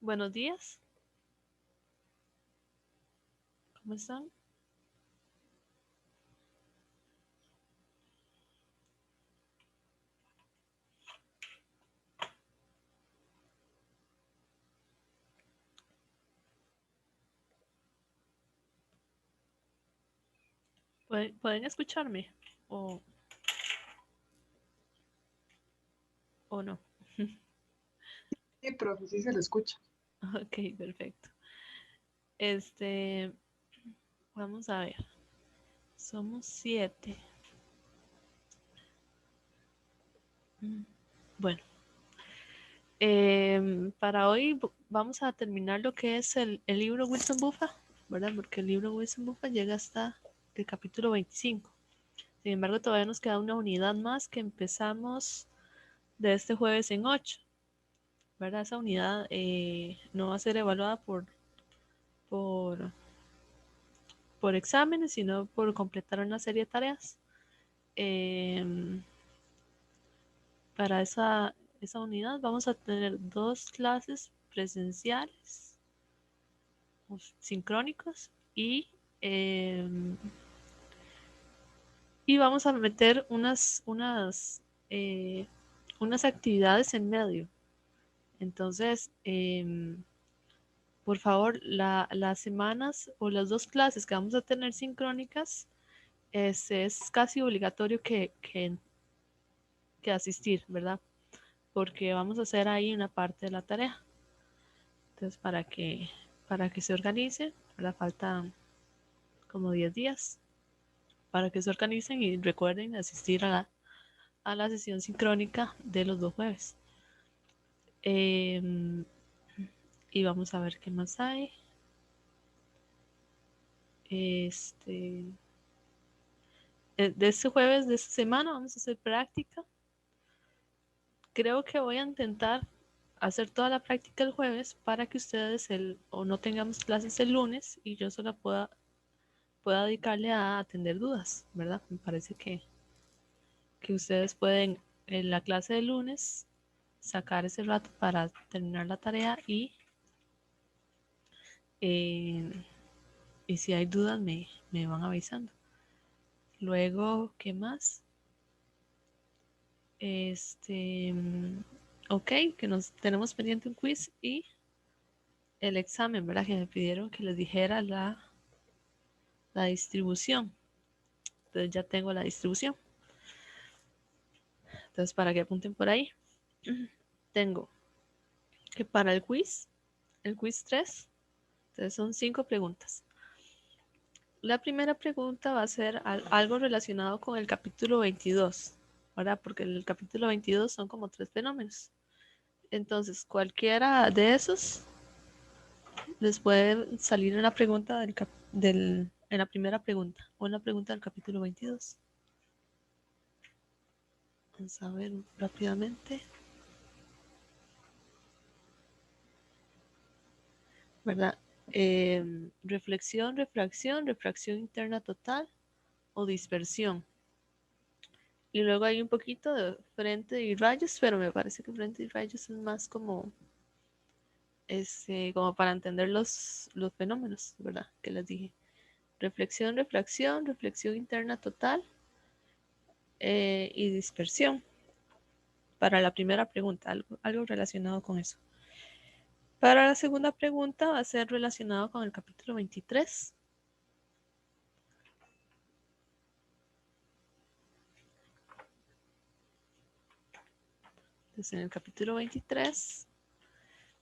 Buenos días, ¿cómo están? ¿Pueden escucharme o, o no? Sí, profe, sí se lo escucha. Ok, perfecto. Este, vamos a ver. Somos 7. Bueno, para hoy vamos a terminar lo que es el libro Wilson Buffa, ¿verdad? Porque el libro Wilson Buffa llega hasta el capítulo 25. Sin embargo, todavía nos queda una unidad más que empezamos de este jueves en 8, ¿verdad? Esa unidad no va a ser evaluada por, por exámenes, sino por completar una serie de tareas. Eh, para esa unidad vamos a tener 2 clases presenciales, sincrónicos, eh, y vamos a meter eh, unas actividades en medio. Entonces, por favor, las semanas o las 2 clases que vamos a tener sincrónicas, es casi obligatorio que asistir, ¿verdad? Porque vamos a hacer ahí una parte de la tarea. Entonces, para que se organice, ¿verdad? Faltan como 10 días para que se organicen y recuerden asistir a la sesión sincrónica de los 2 jueves. Eh, y vamos a ver qué más hay. Este, de este jueves, de esta semana, vamos a hacer práctica. Creo que voy a intentar hacer toda la práctica el jueves para que ustedes o no tengamos clases el lunes y yo solo pueda dedicarle a atender dudas, ¿verdad? Me parece que ustedes pueden en la clase de lunes sacar ese rato para terminar la tarea eh, y si hay dudas me van avisando. Luego, ¿qué más? Ok, que nos tenemos pendiente un quiz y el examen, ¿verdad? Que me pidieron que les dijera la distribución. Entonces ya tengo la distribución. Entonces, para que apunten por ahí, tengo que para el quiz 3, entonces son 5 preguntas. La primera pregunta va a ser algo relacionado con el capítulo 22, ¿verdad? Porque el capítulo 22 son como 3 fenómenos. Entonces, cualquiera de esos les puede salir una pregunta en la primera pregunta o en la pregunta del capítulo 22. Vamos a ver rápidamente, ¿verdad? Reflexión, refracción, refracción interna total o dispersión. Y luego hay un poquito de frente y rayos, pero me parece que frente y rayos es más como para entender los fenómenos, ¿verdad? Que les dije. Reflexión, refracción, reflexión interna total y dispersión. Para la primera pregunta, algo relacionado con eso. Para la segunda pregunta va a ser relacionado con el capítulo 23. Entonces, en el capítulo 23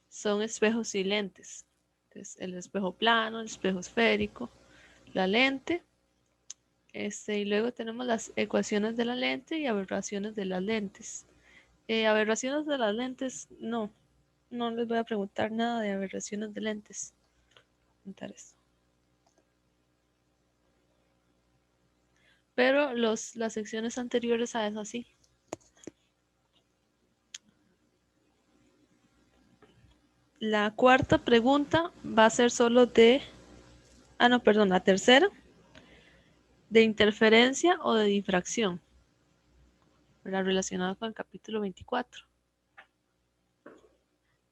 son espejos y lentes. Entonces, el espejo plano, el espejo esférico, la lente. Y luego tenemos las ecuaciones de la lente y aberraciones de las lentes. Aberraciones de las lentes, no les voy a preguntar nada de aberraciones de lentes. Preguntar esto. Pero las secciones anteriores a eso sí. La cuarta pregunta va a ser solo no, perdón, la tercera, de interferencia o de difracción, ¿verdad? Relacionada con el capítulo 24.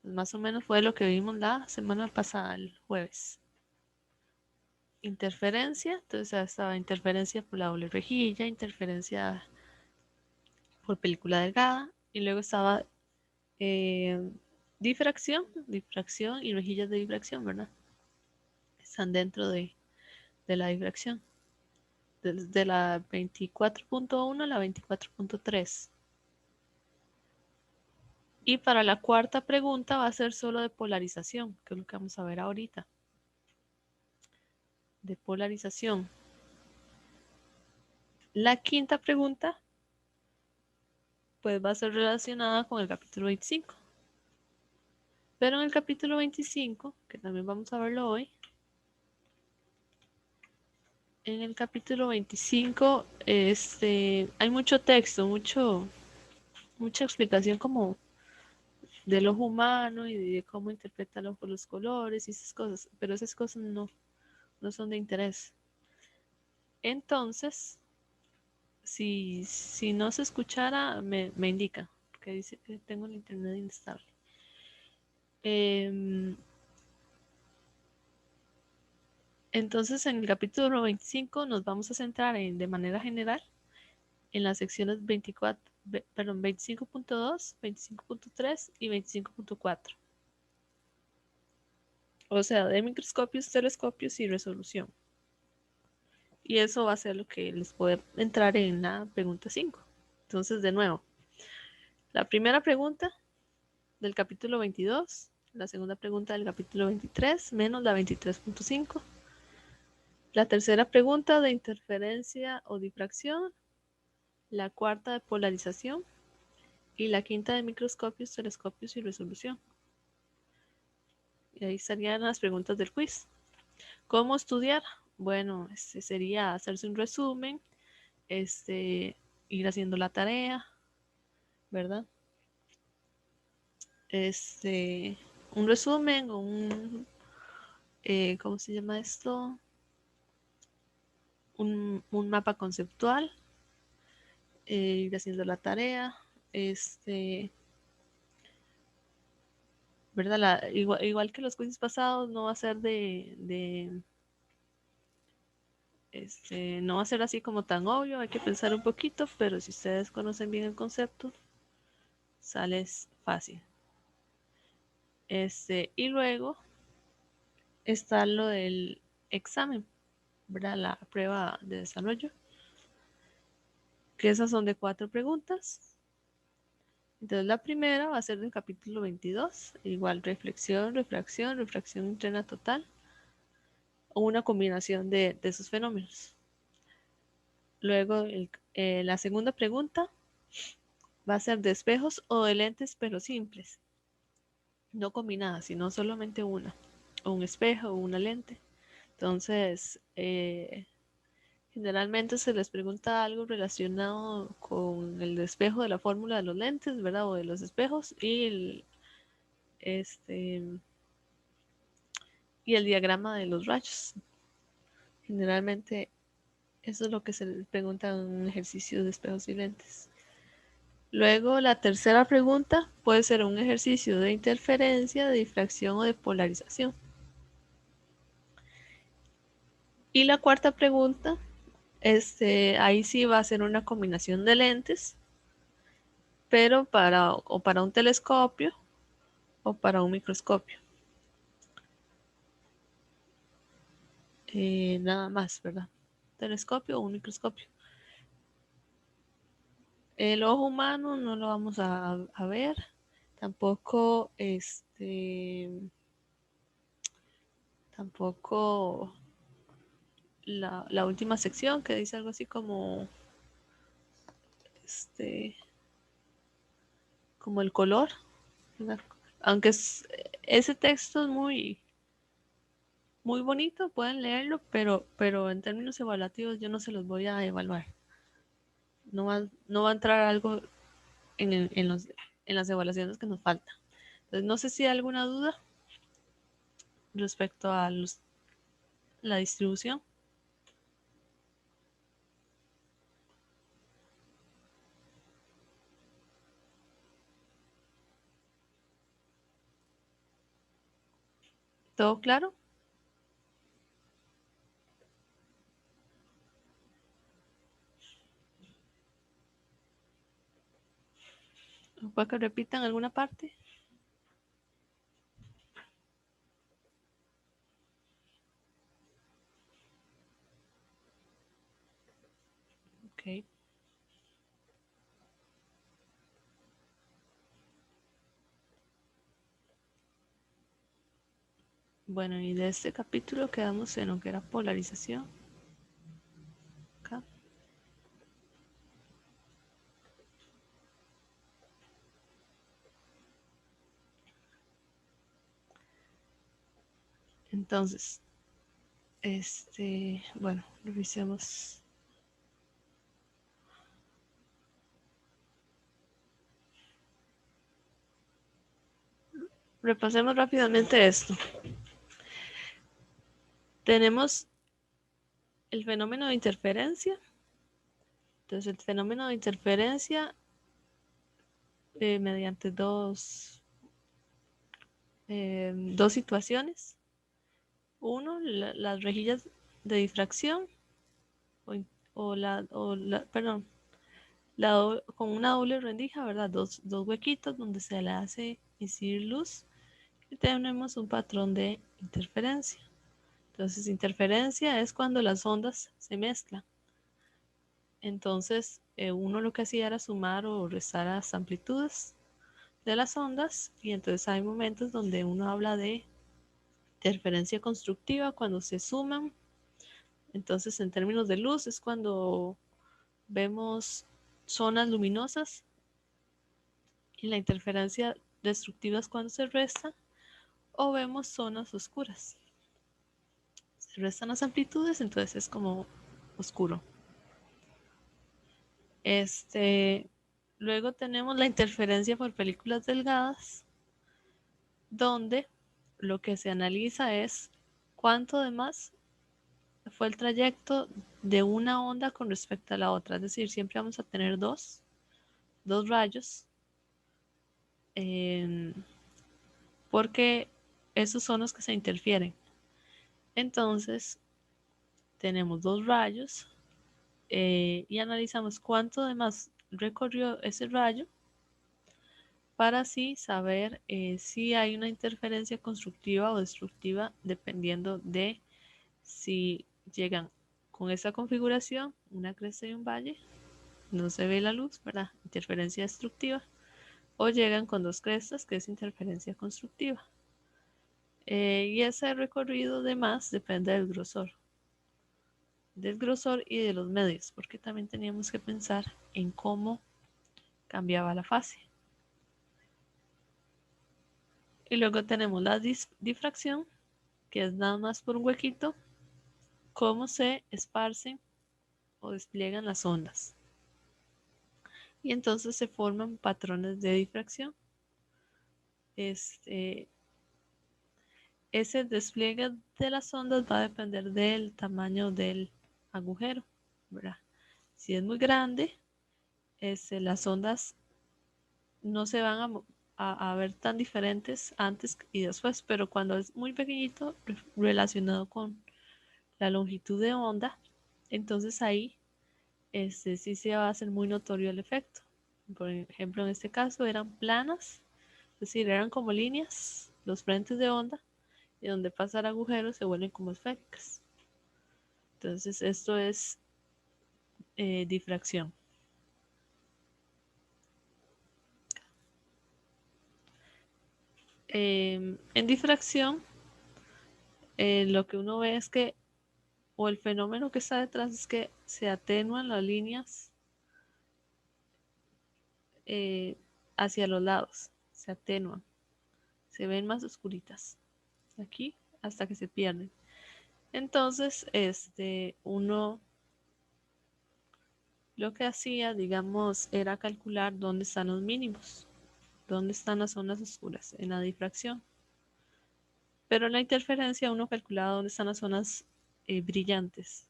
Pues más o menos fue lo que vimos la semana pasada, el jueves. Interferencia, entonces estaba interferencia por la doble rejilla, interferencia por película delgada, y luego estaba difracción y rejillas de difracción, ¿verdad? Están dentro de la difracción, desde la 24.1 a la 24.3. Y para la cuarta pregunta va a ser solo de polarización, que es lo que vamos a ver ahorita. De polarización. La quinta pregunta pues va a ser relacionada con el capítulo 25. Pero en el capítulo 25, que también vamos a verlo hoy, en el capítulo 25 hay mucho texto, mucha explicación como del ojo humano y de cómo interpreta los colores y esas cosas, pero esas cosas no son de interés. Entonces, si no se escuchara, me indica, porque dice que tengo el internet inestable. Entonces, en el capítulo 25 nos vamos a centrar de manera general en las secciones 25.2, 25.3 y 25.4. O sea, de microscopios, telescopios y resolución. Y eso va a ser lo que les puede entrar en la pregunta 5. Entonces, de nuevo, la primera pregunta del capítulo 22, la segunda pregunta del capítulo 23, menos la 23.5. La tercera pregunta de interferencia o difracción, la cuarta de polarización y la quinta de microscopios, telescopios y resolución. Y ahí estarían las preguntas del quiz. ¿Cómo estudiar? Bueno, sería hacerse un resumen, ir haciendo la tarea, ¿verdad? Un resumen o ¿cómo se llama esto? Un mapa conceptual, ir haciendo la tarea, ¿verdad? Igual que los quizzes pasados, no va a ser no va a ser así como tan obvio, hay que pensar un poquito, pero si ustedes conocen bien el concepto, sale fácil. Y luego está lo del examen, ¿verdad? La prueba de desarrollo, que esas son de 4 preguntas. Entonces la primera va a ser del capítulo 22, igual reflexión, refracción interna total, o una combinación de esos fenómenos. Luego la segunda pregunta va a ser de espejos o de lentes pero simples, no combinadas, sino solamente una, o un espejo o una lente. Entonces, generalmente se les pregunta algo relacionado con el espejo de la fórmula de los lentes, ¿verdad? O de los espejos y el diagrama de los rayos. Generalmente eso es lo que se les pregunta en un ejercicio de espejos y lentes. Luego, la tercera pregunta puede ser un ejercicio de interferencia, de difracción o de polarización. Y la cuarta pregunta, ahí sí va a ser una combinación de lentes, pero para un telescopio o para un microscopio. Nada más, ¿verdad? Telescopio o un microscopio. El ojo humano no lo vamos a ver. Tampoco, tampoco la última sección que dice algo así como, como el color, ¿verdad? Aunque ese texto es muy bonito, pueden leerlo, pero en términos evaluativos yo no se los voy a evaluar. No va a entrar algo en las evaluaciones que nos falta. Entonces, no sé si hay alguna duda respecto a la distribución. ¿Todo claro? ¿Puede que repitan alguna parte? Ok. Bueno, y de este capítulo quedamos en lo que era polarización. Acá. Entonces, bueno, revisemos. Repasemos rápidamente esto. Tenemos el fenómeno de interferencia. Entonces, el fenómeno de interferencia mediante dos situaciones. Uno, las rejillas de difracción perdón, con una doble rendija, ¿verdad? Dos huequitos donde se le hace incidir luz y tenemos un patrón de interferencia. Entonces, interferencia es cuando las ondas se mezclan. Entonces, uno lo que hacía era sumar o restar las amplitudes de las ondas y entonces hay momentos donde uno habla de interferencia constructiva cuando se suman. Entonces, en términos de luz es cuando vemos zonas luminosas y la interferencia destructiva es cuando se resta o vemos zonas oscuras. Se restan las amplitudes, entonces es como oscuro. Luego tenemos la interferencia por películas delgadas, donde lo que se analiza es cuánto de más fue el trayecto de una onda con respecto a la otra. Es decir, siempre vamos a tener dos rayos, porque esos son los que se interfieren. Entonces, tenemos dos rayos y analizamos cuánto de más recorrió ese rayo para así saber si hay una interferencia constructiva o destructiva dependiendo de si llegan con esa configuración, una cresta y un valle, no se ve la luz, ¿verdad? Interferencia destructiva, o llegan con dos crestas, que es interferencia constructiva. Y ese recorrido de más depende del grosor y de los medios, porque también teníamos que pensar en cómo cambiaba la fase. Y luego tenemos la difracción, que es nada más por un huequito, cómo se esparcen o despliegan las ondas. Y entonces se forman patrones de difracción. Ese despliegue de las ondas va a depender del tamaño del agujero, ¿verdad? Si es muy grande, las ondas no se van a ver tan diferentes antes y después, pero cuando es muy pequeñito, relacionado con la longitud de onda, entonces ahí sí se va a hacer muy notorio el efecto. Por ejemplo, en este caso eran planas, es decir, eran como líneas, los frentes de onda, y donde pasan agujeros se vuelven como esféricas. Entonces esto es difracción. En difracción, lo que uno ve es que, o el fenómeno que está detrás es que se atenúan las líneas hacia los lados, se atenúan, se ven más oscuritas aquí hasta que se pierden. Entonces, uno lo que hacía, digamos, era calcular dónde están los mínimos, dónde están las zonas oscuras en la difracción. Pero en la interferencia uno calculaba dónde están las zonas brillantes.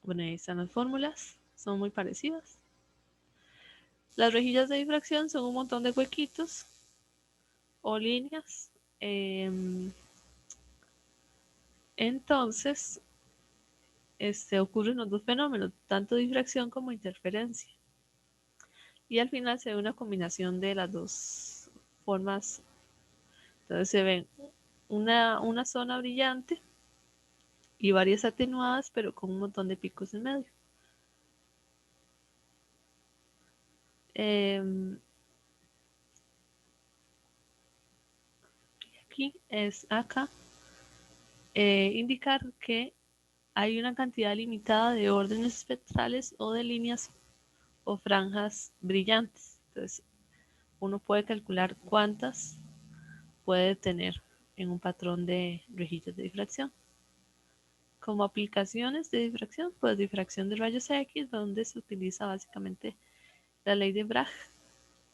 Bueno, ahí están las fórmulas, son muy parecidas. Las rejillas de difracción son un montón de huequitos o líneas Entonces, ocurren los dos fenómenos, tanto difracción como interferencia. Y al final se ve una combinación de las dos formas. Entonces se ven una zona brillante y varias atenuadas, pero con un montón de picos en medio. Aquí es acá indicar que hay una cantidad limitada de órdenes espectrales o de líneas o franjas brillantes. Entonces, uno puede calcular cuántas puede tener en un patrón de rejillas de difracción. Como aplicaciones de difracción, pues difracción de rayos X, donde se utiliza básicamente la ley de Bragg,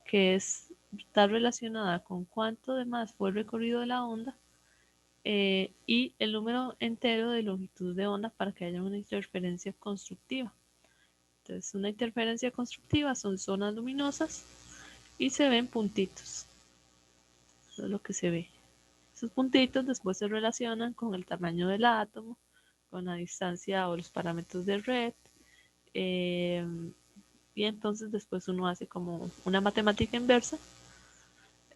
que está relacionada con cuánto de más fue el recorrido de la onda y el número entero de longitud de onda para que haya una interferencia constructiva. Entonces, una interferencia constructiva son zonas luminosas y se ven puntitos. Eso es lo que se ve. Esos puntitos después se relacionan con el tamaño del átomo, con la distancia o los parámetros de red. Y entonces después uno hace como una matemática inversa.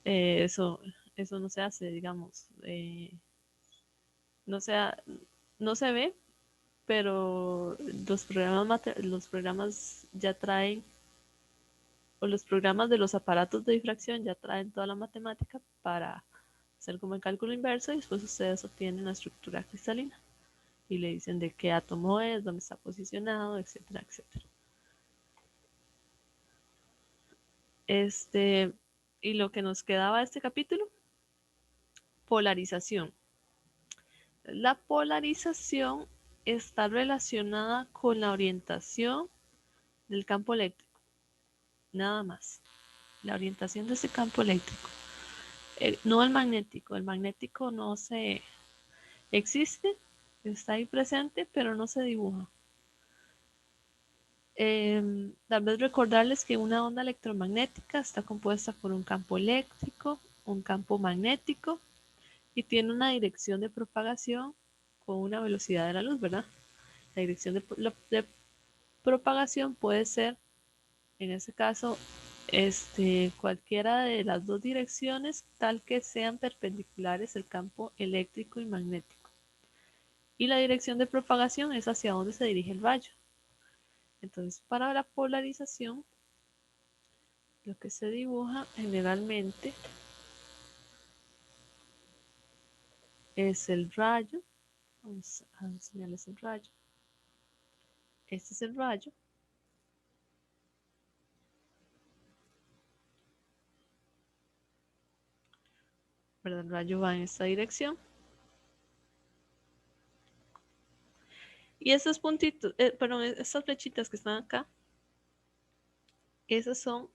Eso no se hace, digamos. No, no se ve, pero los programas ya traen, o los programas de los aparatos de difracción ya traen toda la matemática para hacer como el cálculo inverso y después ustedes obtienen la estructura cristalina y le dicen de qué átomo es, dónde está posicionado, etcétera, etcétera. Y lo que nos quedaba de este capítulo, polarización. La polarización está relacionada con la orientación del campo eléctrico, nada más. La orientación de ese campo eléctrico. No el magnético no se existe, está ahí presente, pero no se dibuja. Tal vez recordarles que una onda electromagnética está compuesta por un campo eléctrico, un campo magnético y tiene una dirección de propagación con una velocidad de la luz, ¿verdad? La dirección de propagación puede ser, en este caso, cualquiera de las dos direcciones tal que sean perpendiculares el campo eléctrico y magnético. Y la dirección de propagación es hacia dónde se dirige el rayo. Entonces, para la polarización, lo que se dibuja generalmente es el rayo. Vamos a enseñarles el rayo. Este es el rayo. ¿Verdad? El rayo va en esta dirección. Y esos puntitos, perdón, estas flechitas que están acá, esos son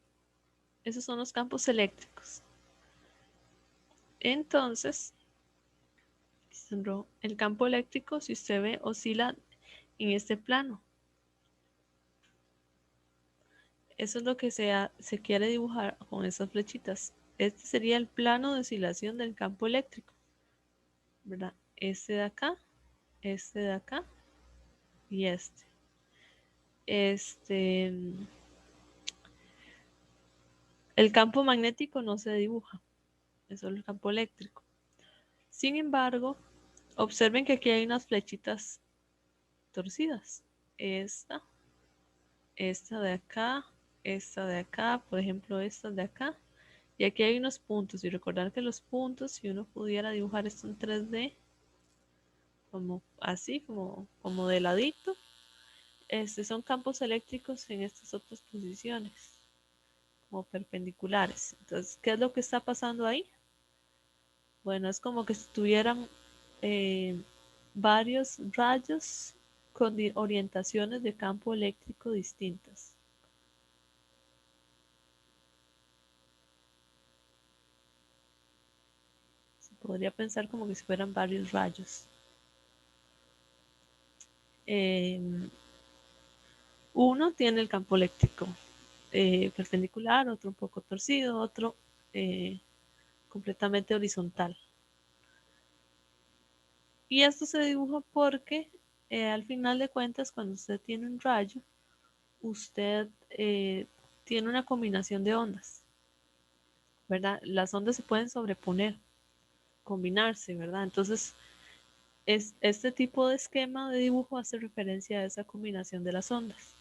los campos eléctricos. Entonces, el campo eléctrico, si usted ve, oscila en este plano. Eso es lo que se quiere dibujar con esas flechitas. Este sería el plano de oscilación del campo eléctrico, ¿verdad? Este de acá y este. El campo magnético no se dibuja, es solo el campo eléctrico. Sin embargo, observen que aquí hay unas flechitas torcidas. Esta de acá, por ejemplo, esta de acá. Y aquí hay unos puntos. Y recordar que los puntos, si uno pudiera dibujar esto en 3D, como así, como de ladito, son campos eléctricos en estas otras posiciones, como perpendiculares. Entonces, ¿qué es lo que está pasando ahí? Bueno, es como que estuvieran varios rayos con orientaciones de campo eléctrico distintas. Se podría pensar como que si fueran varios rayos. Uno tiene el campo eléctrico perpendicular, otro un poco torcido, otro completamente horizontal. Y esto se dibuja porque al final de cuentas, cuando usted tiene un rayo, usted tiene una combinación de ondas, ¿verdad? Las ondas se pueden sobreponer, combinarse, ¿verdad? Entonces, este tipo de esquema de dibujo hace referencia a esa combinación de las ondas.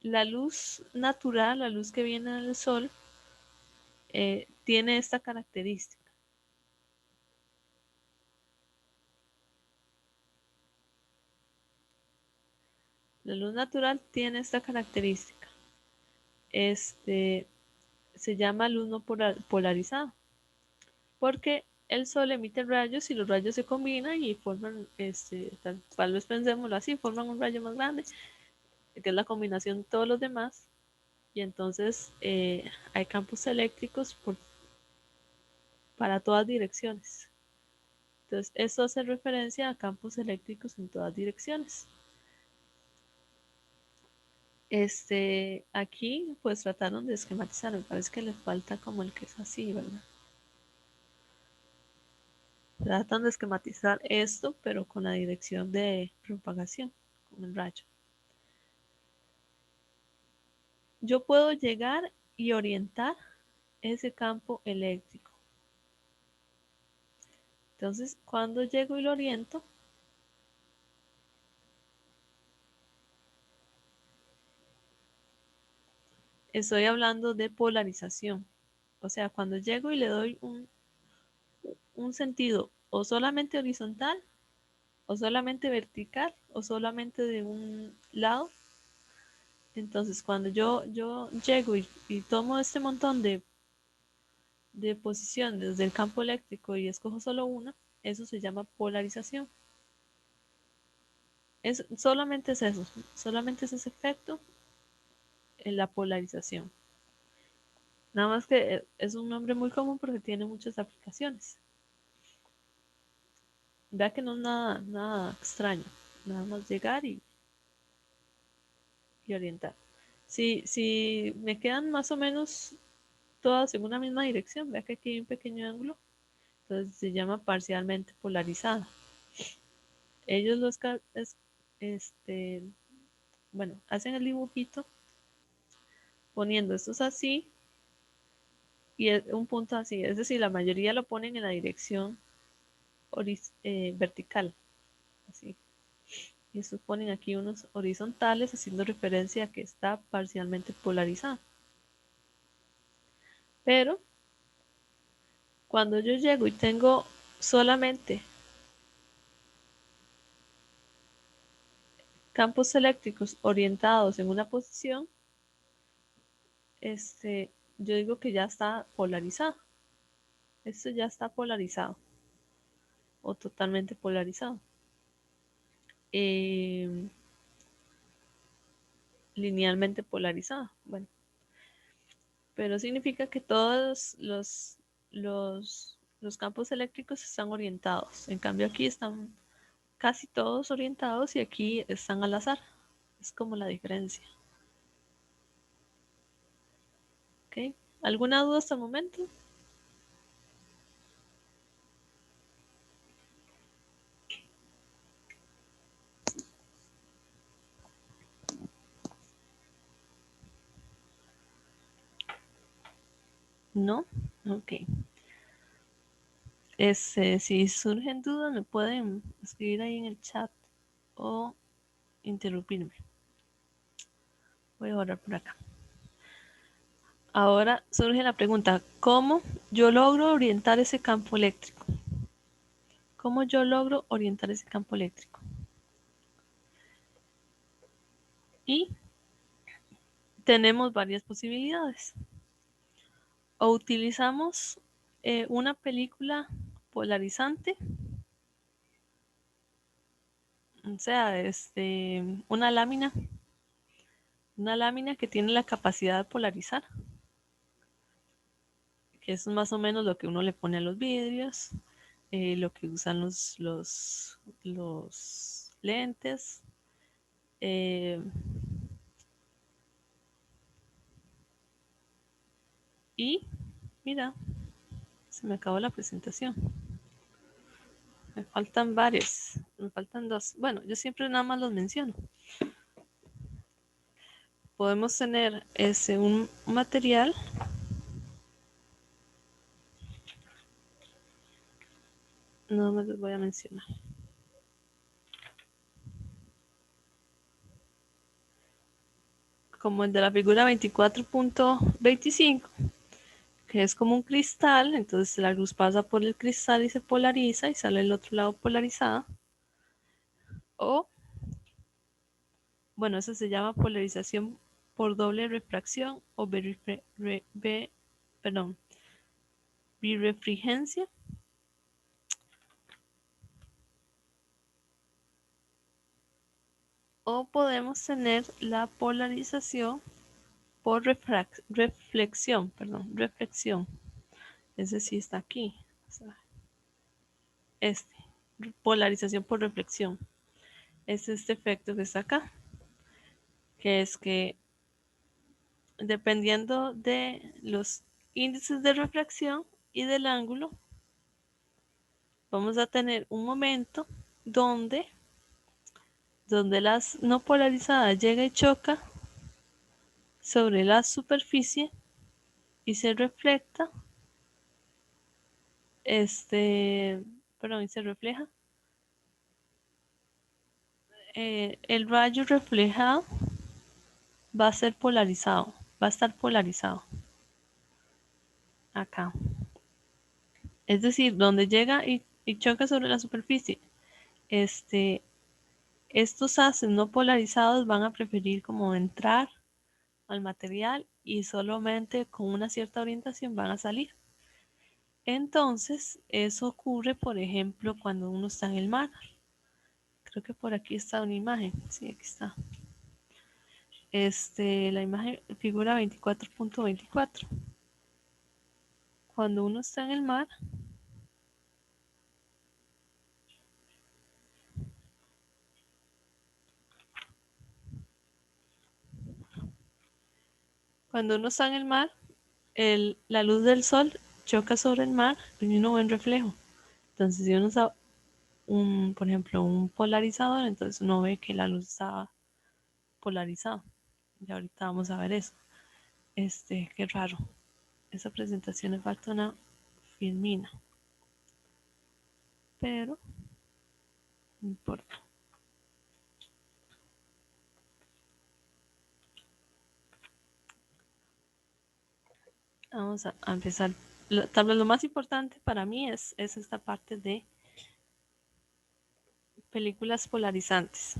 La luz natural, la luz que viene del sol, tiene esta característica. La luz natural tiene esta característica. Se llama luz no polarizada, porque el sol emite rayos y los rayos se combinan y forman, tal vez pensémoslo así, forman un rayo más grande, que es la combinación de todos los demás, y entonces hay campos eléctricos para todas direcciones. Entonces, esto hace referencia a campos eléctricos en todas direcciones. Aquí pues trataron de esquematizar, me parece que les falta como el que es así, ¿verdad? Tratan de esquematizar esto, pero con la dirección de propagación, con el rayo. Yo puedo llegar y orientar ese campo eléctrico. Entonces, cuando llego y lo oriento, estoy hablando de polarización. O sea, cuando llego y le doy un sentido o solamente horizontal, o solamente vertical, o solamente de un lado. Entonces, cuando yo llego y tomo este montón de posiciones del campo eléctrico y escojo solo una, eso se llama polarización. Solamente es eso, solamente es ese efecto en la polarización. Nada más que es un nombre muy común porque tiene muchas aplicaciones. Vea que no es nada extraño, nada más llegar y orientar. Si me quedan más o menos todas en una misma dirección, vea que aquí hay un pequeño ángulo, entonces se llama parcialmente polarizada. Ellos este, bueno, hacen el dibujito poniendo estos así y un punto así, es decir, la mayoría lo ponen en la dirección vertical, así. Y estos ponen aquí unos horizontales haciendo referencia a que está parcialmente polarizado. Pero cuando yo llego y tengo solamente campos eléctricos orientados en una posición, yo digo que ya está polarizado. Esto ya está polarizado o totalmente polarizado. Linealmente polarizado. Bueno, pero significa que todos los campos eléctricos están orientados. En cambio aquí están casi todos orientados y aquí están al azar. Es como la diferencia. ¿Ok? ¿Alguna duda hasta el momento? ¿No? Ok. Si surgen dudas, me pueden escribir ahí en el chat o interrumpirme. Voy a borrar por acá. Ahora surge la pregunta, ¿cómo yo logro orientar ese campo eléctrico? ¿Cómo yo logro orientar ese campo eléctrico? Y tenemos varias posibilidades. O utilizamos una película polarizante, o sea, una lámina que tiene la capacidad de polarizar, que es más o menos lo que uno le pone a los vidrios, lo que usan los lentes. Y mira, Se me acabó la presentación. Me faltan varios. Me faltan dos. Bueno, yo siempre nada más los menciono. Podemos tener un material. No me los voy a mencionar. Como el de la figura 24.25, que es como un cristal, entonces la luz pasa por el cristal y se polariza y sale el otro lado polarizado. O, bueno, eso se llama polarización por doble refracción o birrefringencia. O podemos tener la polarización por reflexión. Ese sí está aquí. O sea, polarización por reflexión. Es este efecto que está acá. Que es que dependiendo de los índices de refracción y del ángulo, vamos a tener un momento donde la no polarizada llega y choca sobre la superficie y se refleja, y se refleja. El rayo reflejado va a ser polarizado, va a estar polarizado acá. Es decir, donde llega y choca sobre la superficie, estos haces no polarizados van a preferir como entrar al material y solamente con una cierta orientación van a salir. Entonces, eso ocurre, por ejemplo, cuando uno está en el mar. Creo que por aquí está una imagen. Sí, aquí está. La imagen figura 24.24. Cuando uno está en el mar, la luz del sol choca sobre el mar y uno ve un reflejo. Entonces, si uno usa por ejemplo, un polarizador, entonces uno ve que la luz está polarizada. Y ahorita vamos a ver eso. Qué raro. Esa presentación le falta una filmina. Pero no importa. Vamos a empezar. Tal vez lo más importante para mí es esta parte de películas polarizantes.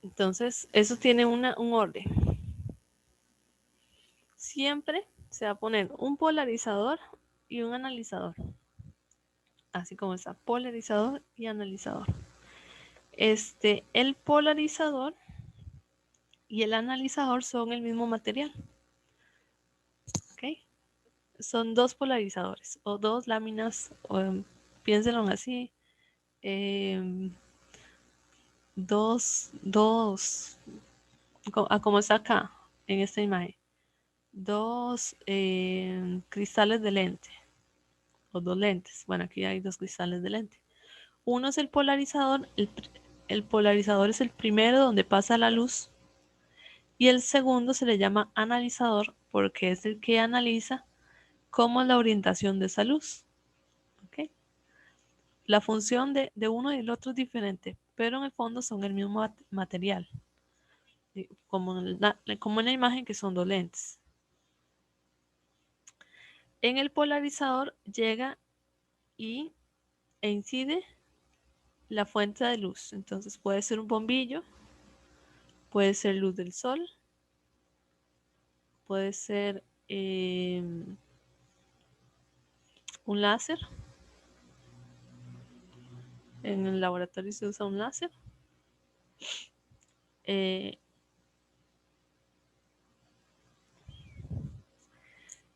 Entonces, eso tiene un orden. Siempre se va a poner un polarizador y un analizador. Así como está, polarizador y analizador. El polarizador y el analizador son el mismo material. ¿Ok? Son dos polarizadores o dos láminas, piénsenlo así. Como está acá en esta imagen, dos cristales de lente o dos lentes. Bueno, aquí hay dos cristales de lente. Uno es el polarizador, el polarizador es el primero donde pasa la luz y el segundo se le llama analizador porque es el que analiza cómo es la orientación de esa luz. ¿Okay? La función de uno y el otro es diferente, pero en el fondo son el mismo material, como en la imagen que son dos lentes. En el polarizador llega e incide la fuente de luz. Entonces puede ser un bombillo, puede ser luz del sol, puede ser un láser. En el laboratorio se usa un láser.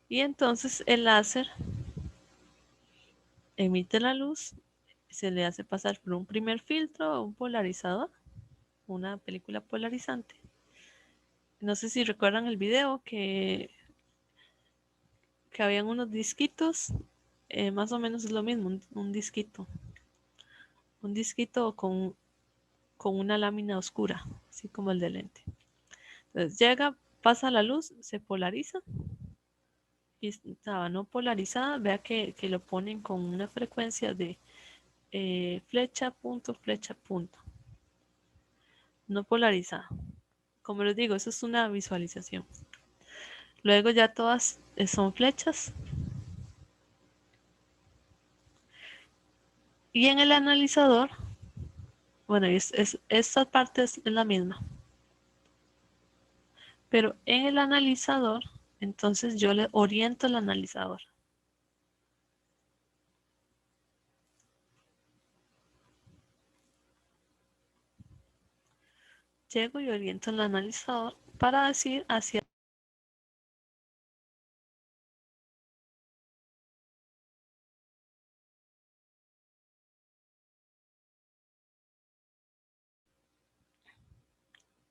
Y entonces el láser emite la luz, se le hace pasar por un primer filtro o un polarizador, una película polarizante. No sé si recuerdan el video que que habían unos disquitos, más o menos es lo mismo, un disquito. Un disquito con una lámina oscura, así como el de lente. Entonces llega, pasa la luz, se polariza y estaba no polarizada. Vea que lo ponen con una frecuencia de flecha, punto, flecha, punto. No polarizada. Como les digo, eso es una visualización. Luego ya todas son flechas. Y en el analizador, bueno, esta parte es la misma. Pero en el analizador, entonces yo le oriento el analizador. Llego y oriento el analizador para decir hacia...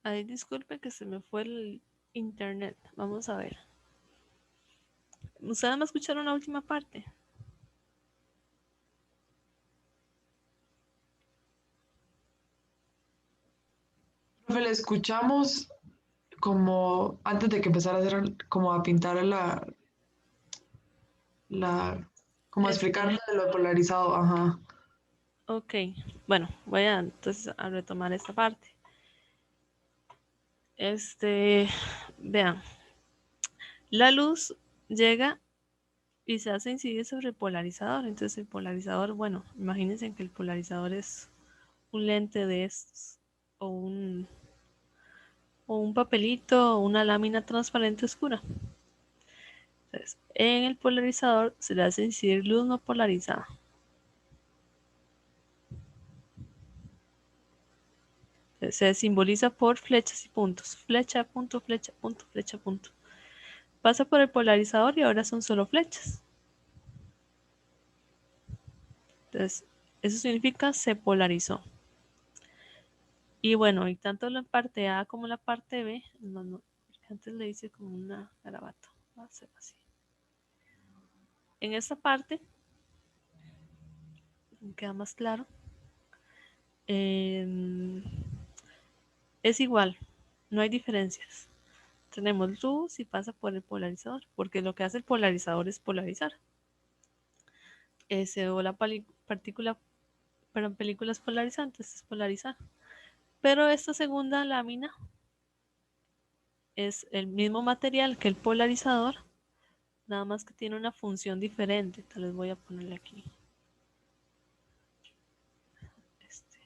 Ay, disculpe que se me fue el internet. Vamos a ver. ¿Ustedes me escucharon la última parte? Profe, le escuchamos como antes de que empezara a hacer, como a pintar como a explicarle de lo polarizado, ajá. Ok, bueno, voy a entonces a retomar esta parte. Vean, la luz llega y se hace incidir sobre el polarizador. Entonces el polarizador, bueno, imagínense que el polarizador es un lente de estos o un papelito o una lámina transparente oscura. Entonces, en el polarizador se le hace incidir luz no polarizada. Entonces, se simboliza por flechas y puntos. Flecha, punto, flecha, punto, flecha, punto. Pasa por el polarizador y ahora son solo flechas. Entonces, eso significa se polarizó. Y bueno, y tanto la parte A como la parte B, no, porque antes le hice como una garabato. Va a ser así. En esta parte, queda más claro, es igual, no hay diferencias. Tenemos luz y pasa por el polarizador, porque lo que hace el polarizador es polarizar. O la partícula, pero películas polarizantes es polarizar. Pero esta segunda lámina es el mismo material que el polarizador, nada más que tiene una función diferente. Tal vez voy a ponerle aquí. Este.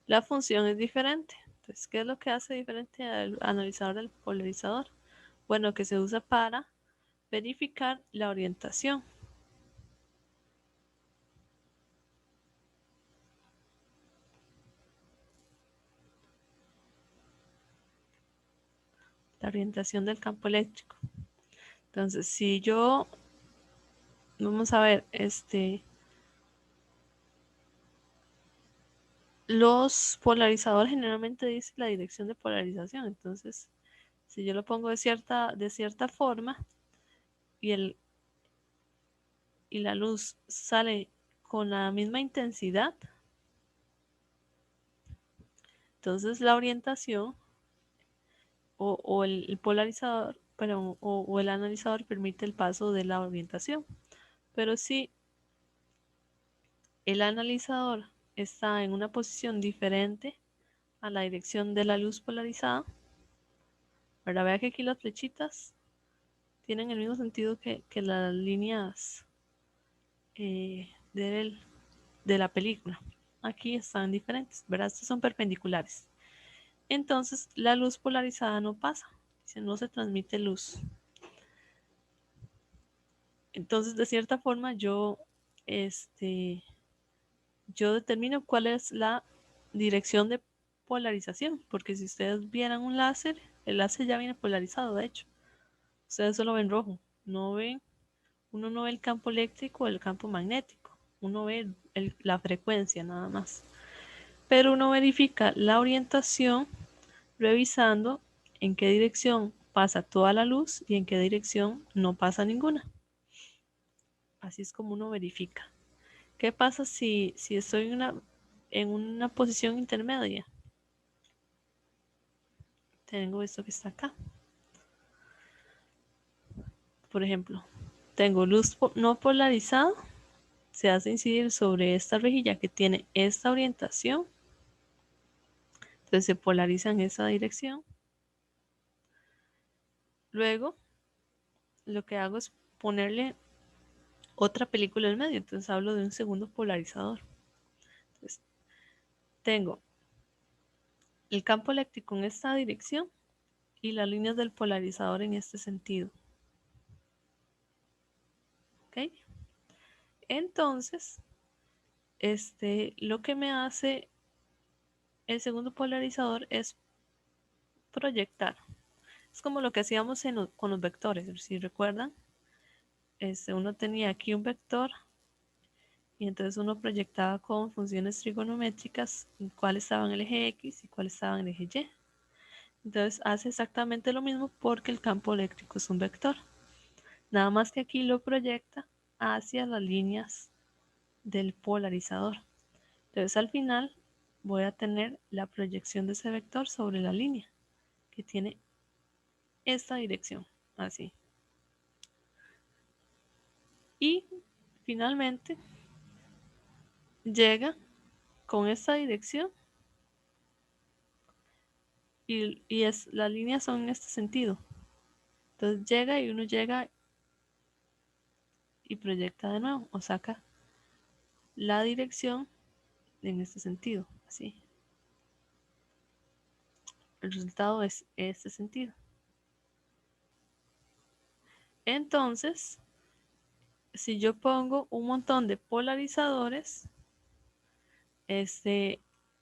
La función es diferente. Entonces, ¿qué es lo que hace diferente al analizador del polarizador? Bueno, que se usa para verificar la orientación. La orientación del campo eléctrico. Entonces, si yo, vamos a ver, los polarizadores generalmente dicen la dirección de polarización. Entonces, si yo lo pongo de cierta forma y, y la luz sale con la misma intensidad, entonces la orientación o el polarizador, pero, o el analizador permite el paso de la orientación. Pero si el analizador está en una posición diferente a la dirección de la luz polarizada, ¿verdad? Vea que aquí las flechitas tienen el mismo sentido que las líneas de la película. Aquí están diferentes, ¿verdad? Estas son perpendiculares. Entonces la luz polarizada no pasa, no se transmite luz. Entonces, de cierta forma, yo determino cuál es la dirección de polarización, porque si ustedes vieran un láser, el láser ya viene polarizado, de hecho. Ustedes solo ven rojo, no ven Uno no ve el campo eléctrico o el campo magnético. Uno ve la frecuencia nada más. Pero uno verifica la orientación revisando en qué dirección pasa toda la luz y en qué dirección no pasa ninguna. Así es como uno verifica. ¿Qué pasa si estoy en una posición intermedia? Tengo esto que está acá. Por ejemplo, tengo luz no polarizada, se hace incidir sobre esta rejilla que tiene esta orientación, entonces se polariza en esa dirección. Luego, lo que hago es ponerle otra película en medio, entonces hablo de un segundo polarizador. Entonces, tengo el campo eléctrico en esta dirección y las líneas del polarizador en este sentido. ¿Ok? Entonces, lo que me hace el segundo polarizador es proyectar. Es como lo que hacíamos con los vectores, si recuerdan. Uno tenía aquí un vector y entonces uno proyectaba con funciones trigonométricas cuál estaba en el eje X y cuál estaba en el eje Y. Entonces hace exactamente lo mismo porque el campo eléctrico es un vector. Nada más que aquí lo proyecta hacia las líneas del polarizador. Entonces al final voy a tener la proyección de ese vector sobre la línea que tiene esta dirección, así. Y finalmente llega con esta dirección y las líneas son en este sentido. Entonces llega y uno llega y proyecta de nuevo o saca la dirección en este sentido, así. El resultado es este sentido. Entonces, si yo pongo un montón de polarizadores,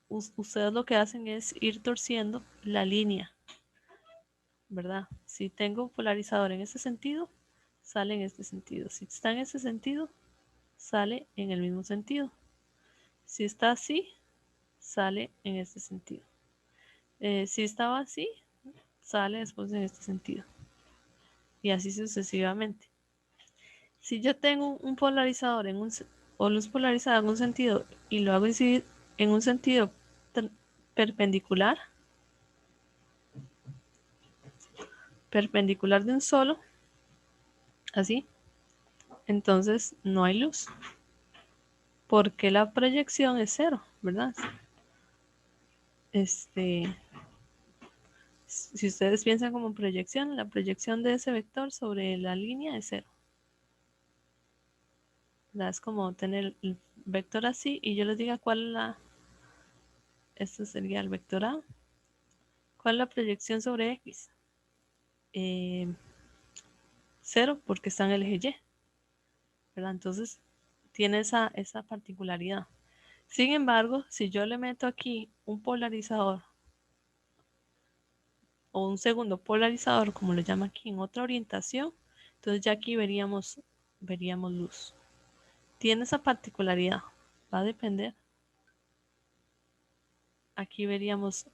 ustedes lo que hacen es ir torciendo la línea, ¿verdad? Si tengo polarizador en este sentido, sale en este sentido. Si está en este sentido, sale en el mismo sentido. Si está así, sale en este sentido. Si estaba así, sale después en este sentido. Y así sucesivamente. Si yo tengo un polarizador o luz polarizada en un sentido y lo hago incidir en un sentido perpendicular de un solo, así, entonces no hay luz. Porque la proyección es cero, ¿verdad? Si ustedes piensan como proyección, la proyección de ese vector sobre la línea es cero. ¿Verdad? Es como tener el vector así y yo les diga cuál es este sería el vector A. ¿Cuál es la proyección sobre X? Cero, porque está en el eje Y, ¿verdad? Entonces, tiene esa particularidad. Sin embargo, si yo le meto aquí un polarizador o un segundo polarizador, como lo llama aquí, en otra orientación, entonces ya aquí veríamos luz. Tiene esa particularidad, va a depender. Aquí veríamos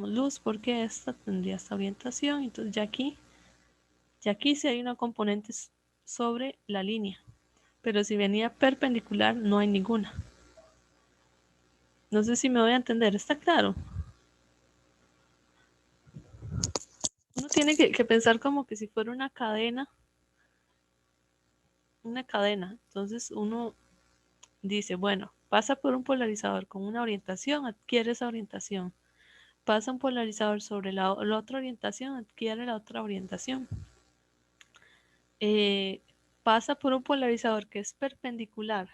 luz porque esta tendría esta orientación, entonces ya aquí sí hay una componente sobre la línea, pero si venía perpendicular no hay ninguna. No sé si me voy a entender, ¿está claro? Uno tiene que pensar como que si fuera una cadena. Entonces uno dice, bueno, pasa por un polarizador con una orientación, adquiere esa orientación. Pasa un polarizador sobre la otra orientación, adquiere la otra orientación. Pasa por un polarizador que es perpendicular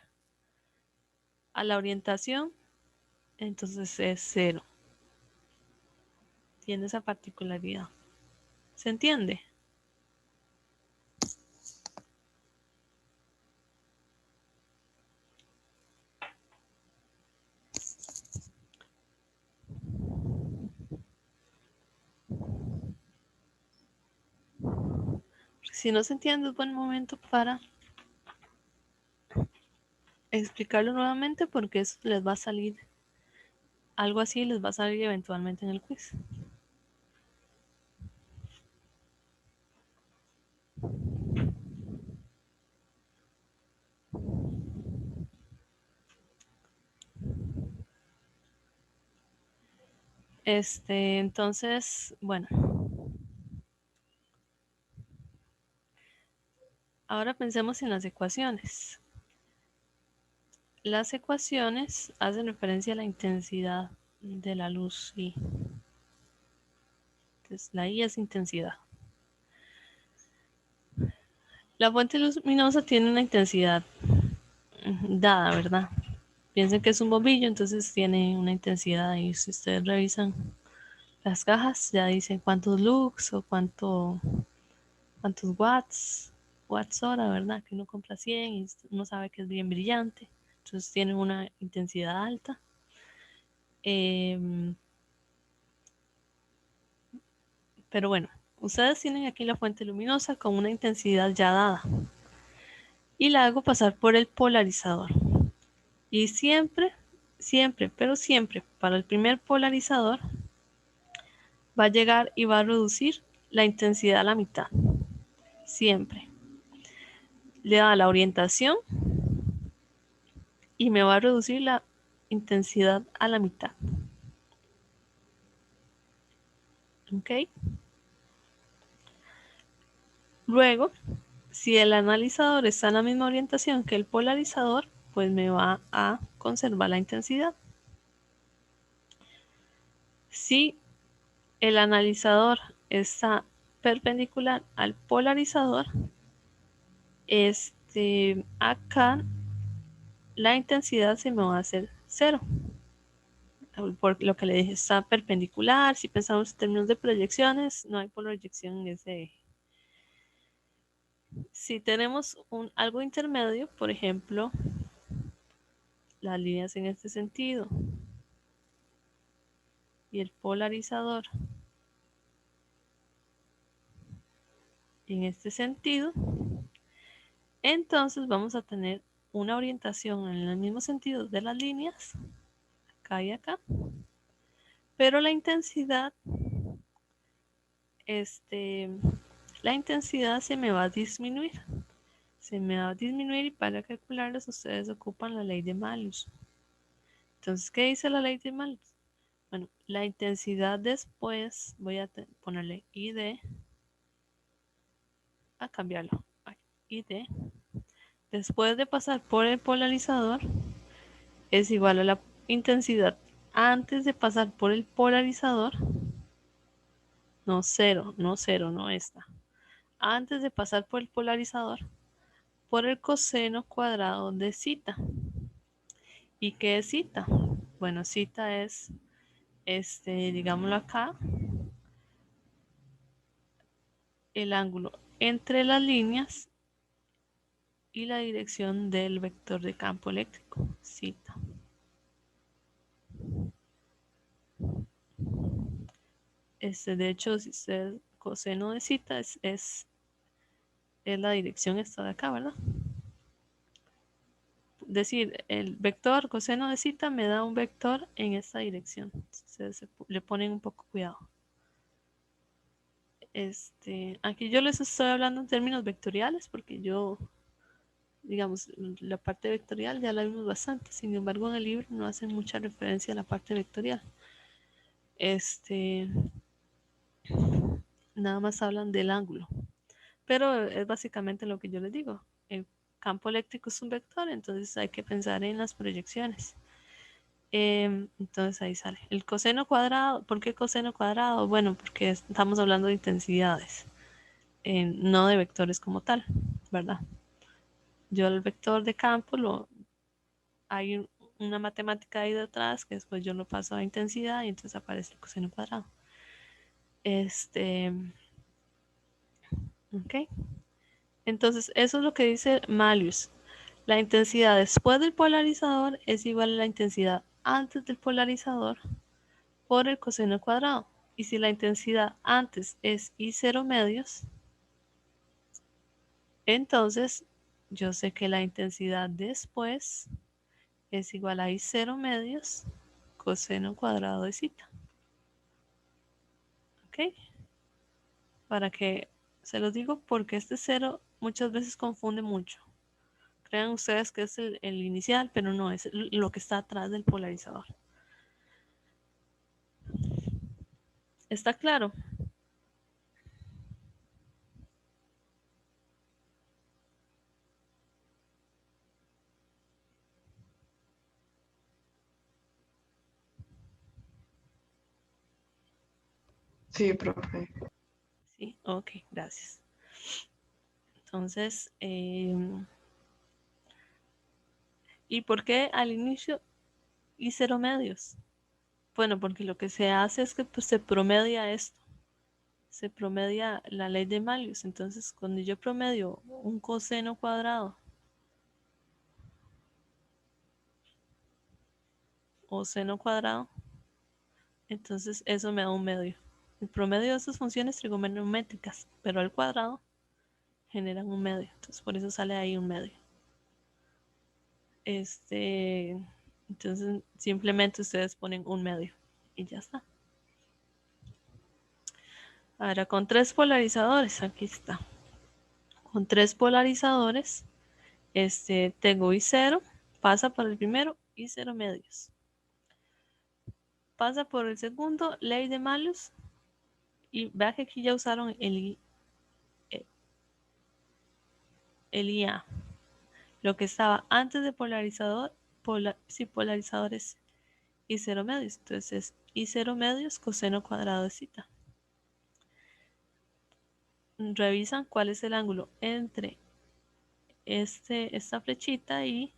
a la orientación, entonces es cero. Tiene esa particularidad. ¿Se entiende? Si no se entiende, es buen momento para explicarlo nuevamente porque eso les va a salir, algo así les va a salir eventualmente en el quiz. Entonces, bueno. Ahora pensemos en las ecuaciones. Las ecuaciones hacen referencia a la intensidad de la luz, I. Entonces, la I es intensidad. La fuente luminosa tiene una intensidad dada, ¿verdad? Piensen que es un bombillo, entonces tiene una intensidad y si ustedes revisan las cajas, ya dicen cuántos lux o cuántos watts hora, ¿verdad? Que uno compra 100 y uno sabe que es bien brillante, entonces tiene una intensidad alta. Pero bueno, ustedes tienen aquí la fuente luminosa con una intensidad ya dada y la hago pasar por el polarizador. Y siempre, pero siempre, para el primer polarizador va a llegar y va a reducir la intensidad a la mitad. Siempre. Le da la orientación y me va a reducir la intensidad a la mitad. ¿Ok? Luego, si el analizador está en la misma orientación que el polarizador, pues me va a conservar la intensidad. Si el analizador está perpendicular al polarizador, acá la intensidad se me va a hacer 0. Por lo que le dije, está perpendicular. Si pensamos en términos de proyecciones, no hay proyección en ese eje. Si tenemos algo intermedio, por ejemplo, las líneas en este sentido y el polarizador en este sentido, entonces vamos a tener una orientación en el mismo sentido de las líneas, acá y acá, pero la intensidad, la intensidad se me va a disminuir. Se me va a disminuir y para calcularlas ustedes ocupan la ley de Malus. Entonces, ¿qué dice la ley de Malus? Bueno, la intensidad después, voy a ponerle ID, a cambiarlo, ID, después de pasar por el polarizador, es igual a la intensidad antes de pasar por el polarizador, no cero, no esta, antes de pasar por el polarizador, por el coseno cuadrado de zeta. ¿Y qué es zeta? Bueno, zeta es, digámoslo acá, el ángulo entre las líneas y la dirección del vector de campo eléctrico, zeta. De hecho, si usted coseno de zeta es la dirección esta de acá, ¿verdad? Decir, el vector coseno de zeta me da un vector en esta dirección. Entonces, le ponen un poco cuidado. Aquí yo les estoy hablando en términos vectoriales porque yo, digamos, la parte vectorial ya la vimos bastante. Sin embargo, en el libro no hacen mucha referencia a la parte vectorial. Nada más hablan del ángulo. Pero es básicamente lo que yo les digo. El campo eléctrico es un vector, entonces hay que pensar en las proyecciones. Entonces ahí sale. El coseno cuadrado, ¿por qué coseno cuadrado? Bueno, porque estamos hablando de intensidades, no de vectores como tal, ¿verdad? Yo el vector de campo hay una matemática ahí detrás que después yo lo paso a intensidad y entonces aparece el coseno cuadrado. Ok. Entonces eso es lo que dice Malus. La intensidad después del polarizador es igual a la intensidad antes del polarizador por el coseno cuadrado. Y si la intensidad antes es I0 medios, entonces yo sé que la intensidad después es igual a I0 medios coseno cuadrado de zeta. ¿Ok? Para que se los digo porque este 0 muchas veces confunde mucho. Crean ustedes que es el inicial, pero no, es lo que está atrás del polarizador. ¿Está claro? Sí, profe. Sí, ok, gracias. Entonces, ¿y por qué al inicio I0 medios? Bueno, porque lo que se hace es que pues, se promedia esto. Se promedia la ley de Malthus. Entonces, cuando yo promedio un coseno cuadrado o seno cuadrado, entonces eso me da un medio. El promedio de estas funciones trigonométricas, pero al cuadrado, generan un medio. Entonces, por eso sale ahí un medio. Entonces, simplemente ustedes ponen un medio y ya está. Ahora, con tres polarizadores, aquí está. Con tres polarizadores, tengo I0, pasa por el primero, I0 medios. Pasa por el segundo, ley de Malthus, y vea que aquí ya usaron el IA. Lo que estaba antes de polarizador, polarizadores I0 medios. Entonces, I0 medios coseno cuadrado de zeta. Revisan cuál es el ángulo entre esta flechita y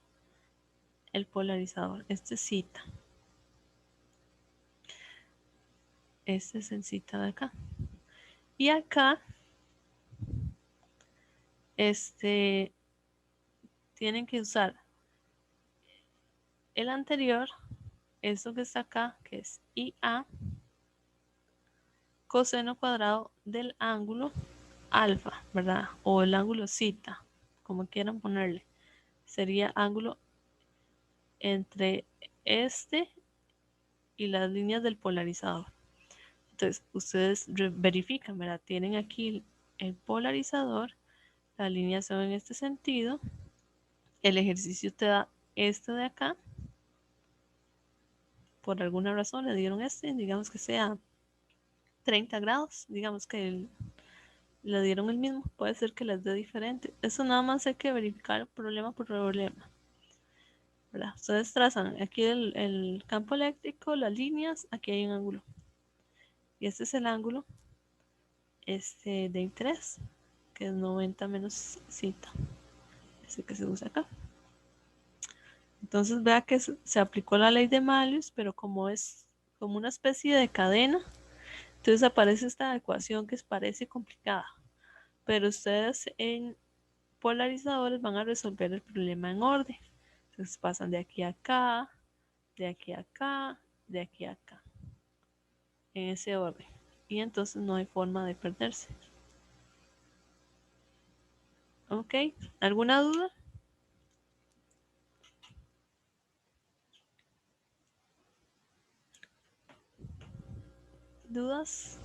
el polarizador. Este es zeta. Este es el zeta de acá. Y acá, tienen que usar el anterior, esto que está acá, que es IA, coseno cuadrado del ángulo alfa, ¿verdad? O el ángulo zeta, como quieran ponerle. Sería ángulo entre este y las líneas del polarizador. Entonces, ustedes verifican, ¿verdad? Tienen aquí el polarizador, las líneas son en este sentido. El ejercicio te da este de acá. Por alguna razón le dieron digamos que sea 30 grados, digamos que le dieron el mismo, puede ser que les dé diferente. Eso nada más hay que verificar problema por problema, ¿verdad? Ustedes trazan aquí el campo eléctrico, las líneas, aquí hay un ángulo. Y este es el ángulo de interés, que es 90 menos zeta, ese que se usa acá. Entonces vea que se aplicó la ley de Malthus, pero como es como una especie de cadena, entonces aparece esta ecuación que parece complicada. Pero ustedes en polarizadores van a resolver el problema en orden. Entonces pasan de aquí a acá, de aquí a acá, de aquí a acá, en ese orden. Y entonces no hay forma de perderse. ¿Ok? ¿Alguna duda? ¿Dudas?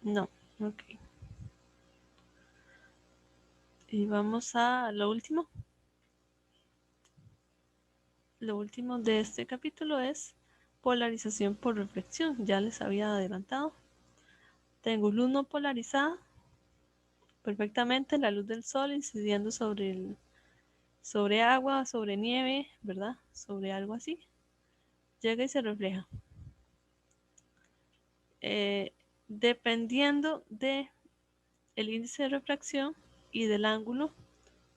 No. Ok. Y vamos a lo último. Lo último de este capítulo es polarización por reflexión. Ya les había adelantado. Tengo luz no polarizada. Perfectamente la luz del sol incidiendo sobre agua, sobre nieve, ¿verdad? Sobre algo así. Llega y se refleja. Dependiendo de el índice de refracción y del ángulo,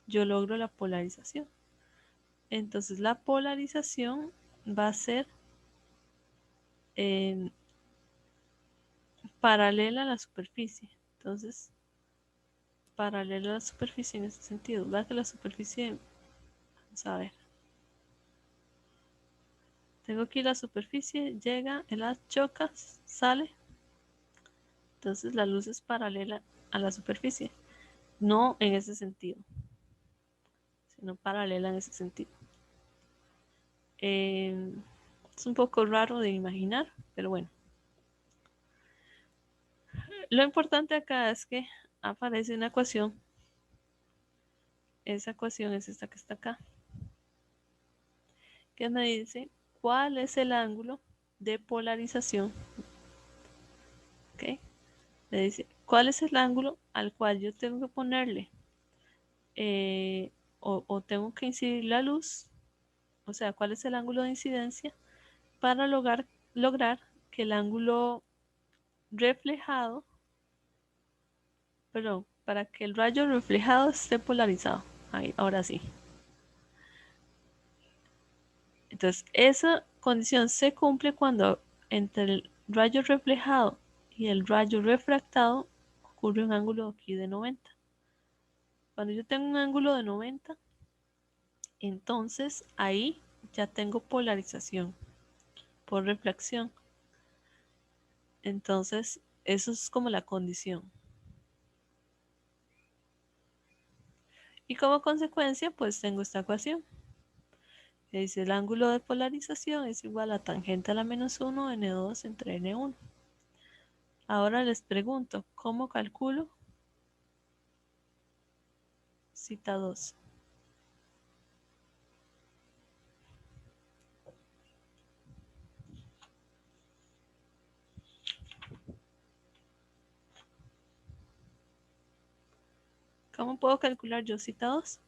yo logro la polarización. Entonces la polarización va a ser paralela a la superficie. Entonces, paralela a la superficie en este sentido. ¿Verdad que la superficie, vamos a ver, tengo aquí la superficie, llega, el haz choca, sale. Entonces la luz es paralela a la superficie, no en ese sentido. sino paralela en ese sentido. Es un poco raro de imaginar, pero bueno. Lo importante acá es que aparece una ecuación. Esa ecuación es esta que está acá, que me dice cuál es el ángulo de polarización. ¿Ok? Me dice cuál es el ángulo al cual yo tengo que ponerle o tengo que incidir la luz, o sea, cuál es el ángulo de incidencia para lograr que el ángulo reflejado, perdón, para que el rayo reflejado esté polarizado. Ahí, ahora sí. Entonces, esa condición se cumple cuando entre el rayo reflejado y el rayo refractado ocurre un ángulo aquí de 90. Cuando yo tengo un ángulo de 90, entonces ahí ya tengo polarización por reflexión. Entonces, eso es como la condición. Y como consecuencia, pues tengo esta ecuación. Que dice el ángulo de polarización es igual a tangente a la menos 1 n2 entre n1. Ahora les pregunto, ¿cómo calculo cita 2? ¿Cómo puedo calcular yo cita 2?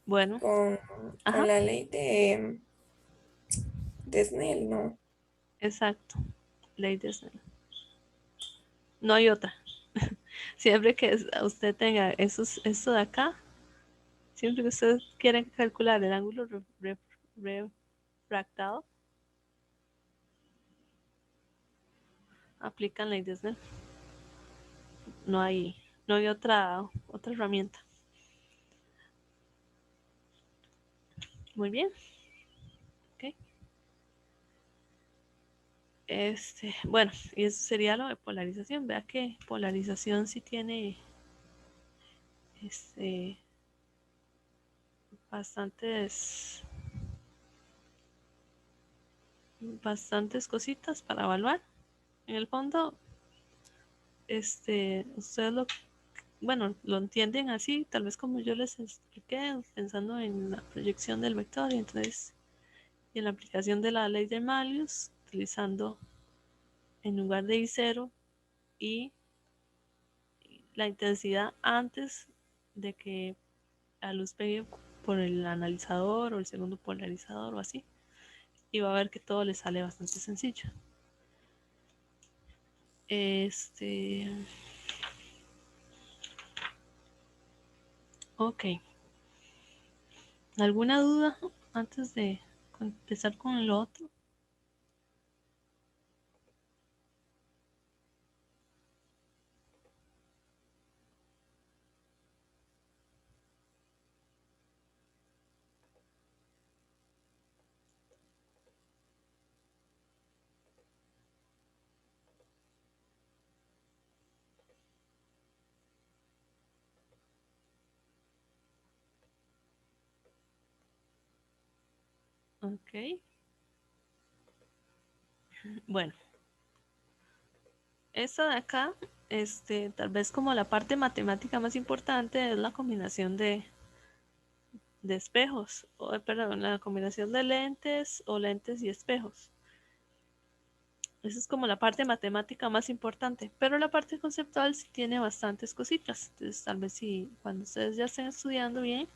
Bueno, Con, ajá, con la ley de Snell, ¿no? exacto. Ley de Snell. No hay otra. Siempre que usted tenga esto de acá, siempre que ustedes quieren calcular el ángulo refractado, aplican ley de Snell. No hay, no hay otra herramienta. Muy bien. Ok. Bueno, y eso sería lo de polarización. Vea que polarización sí tiene este, bastantes, bastantes cositas para evaluar. En el fondo, ustedes bueno, lo entienden así, tal vez como yo les expliqué, pensando en la proyección del vector y entonces y en la aplicación de la ley de Malus, utilizando en lugar de I0 y la intensidad antes de que la luz pegue por el analizador o el segundo polarizador o así, y va a ver que todo le sale bastante sencillo. Ok. ¿Alguna duda antes de empezar con lo otro? Ok. Bueno, esta de acá, tal vez como la parte matemática más importante es la combinación de espejos, o perdón, la combinación de lentes o lentes y espejos. Esa es como la parte matemática más importante, pero la parte conceptual sí tiene bastantes cositas. Entonces, tal vez si cuando ustedes ya estén estudiando bien,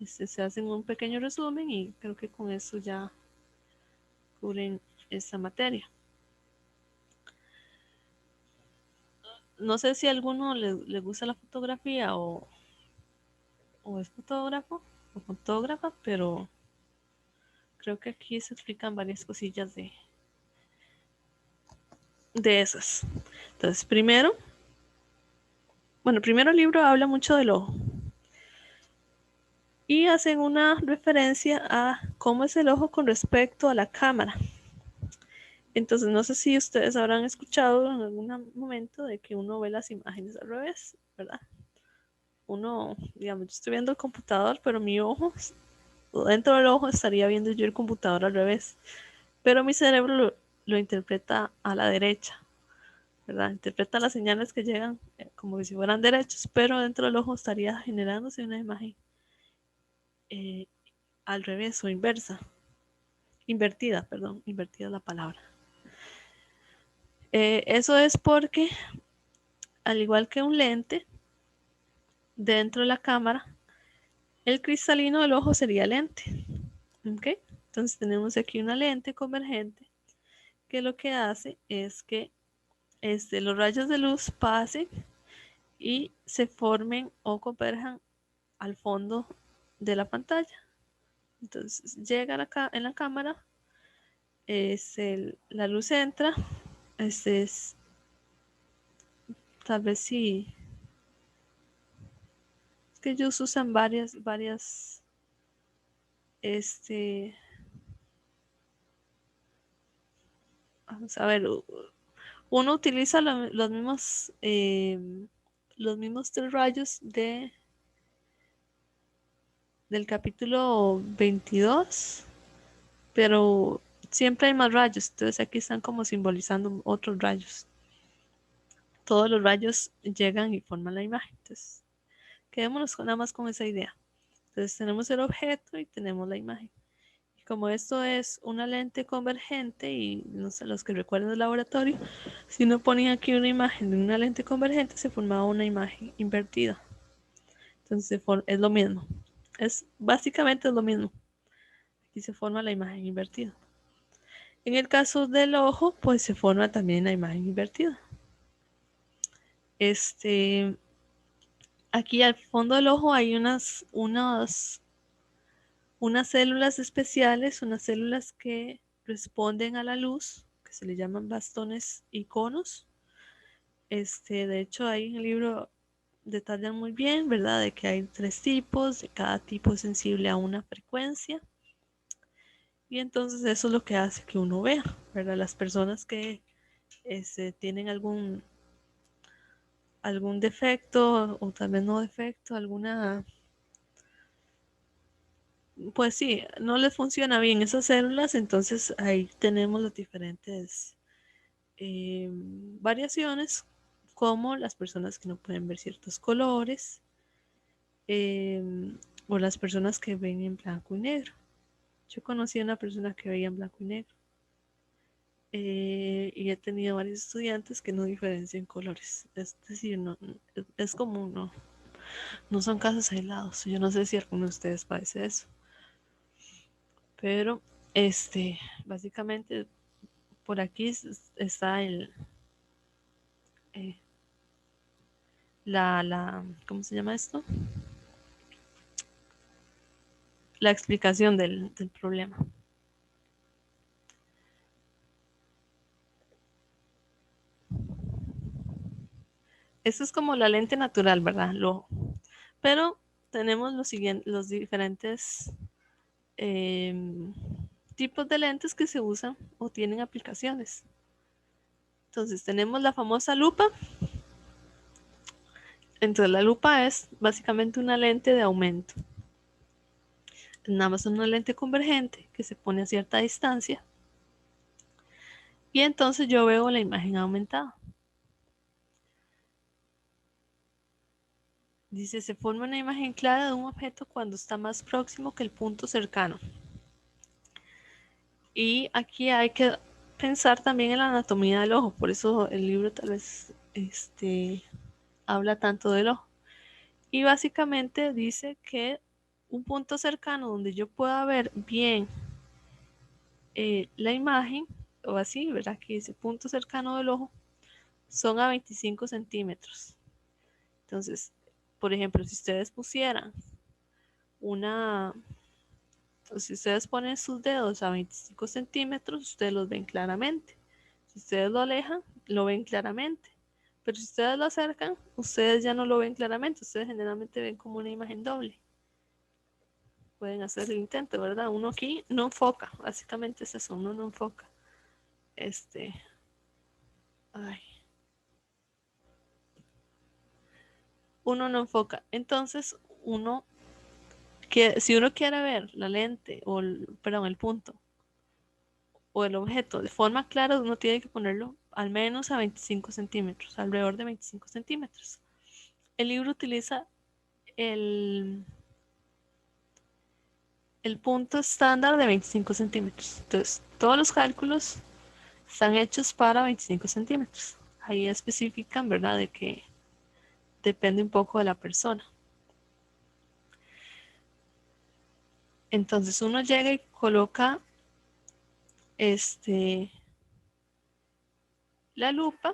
se hacen un pequeño resumen y creo que con eso ya cubren esta materia. No sé si a alguno le gusta la fotografía o es fotógrafo o fotógrafa, pero creo que aquí se explican varias cosillas de esas. Entonces, primero el libro habla mucho del ojo y hacen una referencia a cómo es el ojo con respecto a la cámara. Entonces, no sé si ustedes habrán escuchado en algún momento de que uno ve las imágenes al revés, ¿verdad? Uno, digamos, yo estoy viendo el computador, pero mi ojo, dentro del ojo estaría viendo yo el computador al revés, pero mi cerebro lo interpreta a la derecha, ¿verdad? Interpreta las señales que llegan como si fueran derechos, pero dentro del ojo estaría generándose una imagen eh, al revés o inversa. Invertida, perdón, invertida es la palabra. Eso es porque, al igual que un lente, dentro de la cámara, el cristalino del ojo sería lente. ¿Ok? Entonces tenemos aquí una lente convergente que lo que hace es que los rayos de luz pasen y se formen o converjan al fondo de la pantalla. Entonces llega en la cámara, la luz entra, es tal vez sí, es que ellos usan varias, vamos a ver, uno utiliza los mismos tres rayos del capítulo 22, pero siempre hay más rayos, entonces aquí están como simbolizando otros rayos. Todos los rayos llegan y forman la imagen, entonces quedémonos nada más con esa idea. Entonces tenemos el objeto y tenemos la imagen. Y como esto es una lente convergente, y no sé, los que recuerdan del laboratorio, si uno ponía aquí una imagen de una lente convergente, se formaba una imagen invertida. Entonces es lo mismo. Básicamente es lo mismo. Aquí se forma la imagen invertida. En el caso del ojo, pues se forma también la imagen invertida. Aquí al fondo del ojo hay unas células especiales, unas células que responden a la luz, que se le llaman bastones y conos. De hecho, ahí en el libro detallan muy bien, ¿verdad? De que hay 3 tipos, de cada tipo es sensible a una frecuencia. Y entonces eso es lo que hace que uno vea, ¿verdad? Las personas que tienen algún defecto o tal vez no defecto, pues sí, no les funciona bien esas células, entonces ahí tenemos las diferentes variaciones, como las personas que no pueden ver ciertos colores, o las personas que ven en blanco y negro. Yo conocí a una persona que veía en blanco y negro, y he tenido varios estudiantes que no diferencian colores. Es decir, es común, no son casos aislados. Yo no sé si alguno de ustedes padece eso, pero básicamente por aquí está eh, ¿cómo se llama esto? La explicación del problema. Eso es como la lente natural, ¿verdad? Pero tenemos los diferentes tipos de lentes que se usan o tienen aplicaciones. Entonces tenemos la famosa lupa. Entonces la lupa es básicamente una lente de aumento. Nada más una lente convergente que se pone a cierta distancia. Y entonces yo veo la imagen aumentada. Dice, se forma una imagen clara de un objeto cuando está más próximo que el punto cercano. Y aquí hay que pensar también en la anatomía del ojo, por eso el libro tal vez habla tanto del ojo. Y básicamente dice que un punto cercano donde yo pueda ver bien la imagen, o así, ¿verdad? Que ese punto cercano del ojo son a 25 centímetros. Entonces, por ejemplo, si ustedes pusieran si ustedes ponen sus dedos a 25 centímetros, ustedes los ven claramente. Si ustedes lo alejan, lo ven claramente. Pero si ustedes lo acercan, ustedes ya no lo ven claramente, ustedes generalmente ven como una imagen doble. Pueden hacer el intento, ¿verdad? Uno aquí no enfoca, básicamente es eso, uno no enfoca. Ay, uno no enfoca. Entonces, si uno quiere ver la lente, perdón, el punto, o el objeto de forma clara, uno tiene que ponerlo al menos a 25 centímetros, alrededor de 25 centímetros. El libro utiliza el, el punto estándar de 25 centímetros. Entonces, todos los cálculos están hechos para 25 centímetros. Ahí especifican, ¿verdad?, de que depende un poco de la persona. Entonces uno llega y coloca la lupa,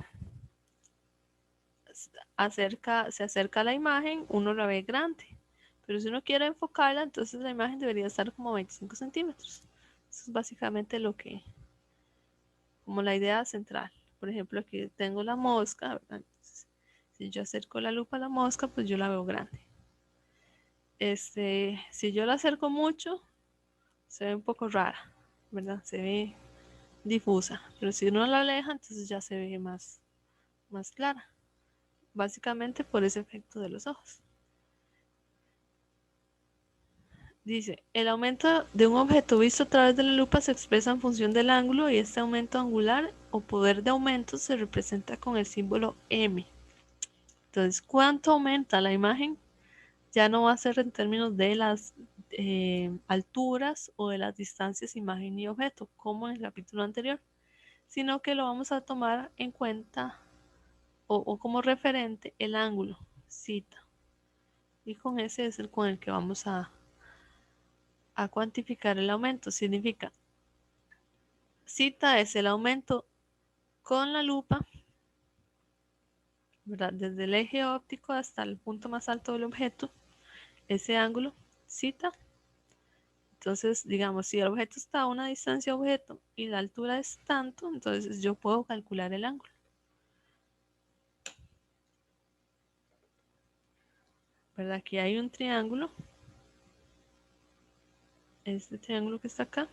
se acerca a la imagen, uno la ve grande. Pero si uno quiere enfocarla, entonces la imagen debería estar como 25 centímetros. Eso es básicamente como la idea central. Por ejemplo, aquí tengo la mosca, ¿verdad? Entonces, si yo acerco la lupa a la mosca, pues yo la veo grande. Si yo la acerco mucho, se ve un poco rara, ¿verdad? Se ve difusa. Pero si uno la aleja, entonces ya se ve más clara. Básicamente por ese efecto de los ojos. Dice, el aumento de un objeto visto a través de la lupa se expresa en función del ángulo y este aumento angular o poder de aumento se representa con el símbolo M. Entonces, ¿cuánto aumenta la imagen? Ya no va a ser en términos de las alturas o de las distancias imagen y objeto, como en el capítulo anterior, sino que lo vamos a tomar en cuenta o como referente el ángulo, cita. Y con ese es el con el que vamos a cuantificar el aumento. Significa, cita es el aumento con la lupa, ¿verdad? Desde el eje óptico hasta el punto más alto del objeto, ese ángulo, cita. Entonces, digamos, si el objeto está a una distancia objeto y la altura es tanto, entonces yo puedo calcular el ángulo. ¿Verdad? Aquí hay un triángulo. Este triángulo que está acá.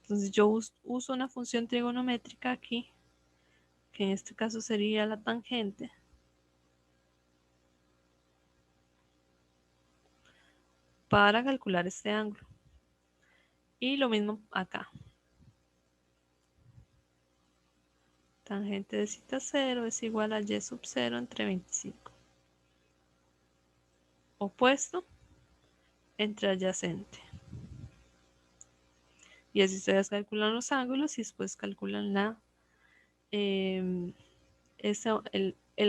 Entonces yo uso una función trigonométrica aquí, que en este caso sería la tangente. Para calcular este ángulo. Y lo mismo acá. Tangente de cita 0 es igual a y sub 0 entre 25. Opuesto entre adyacente. Y así ustedes calculan los ángulos y después calculan el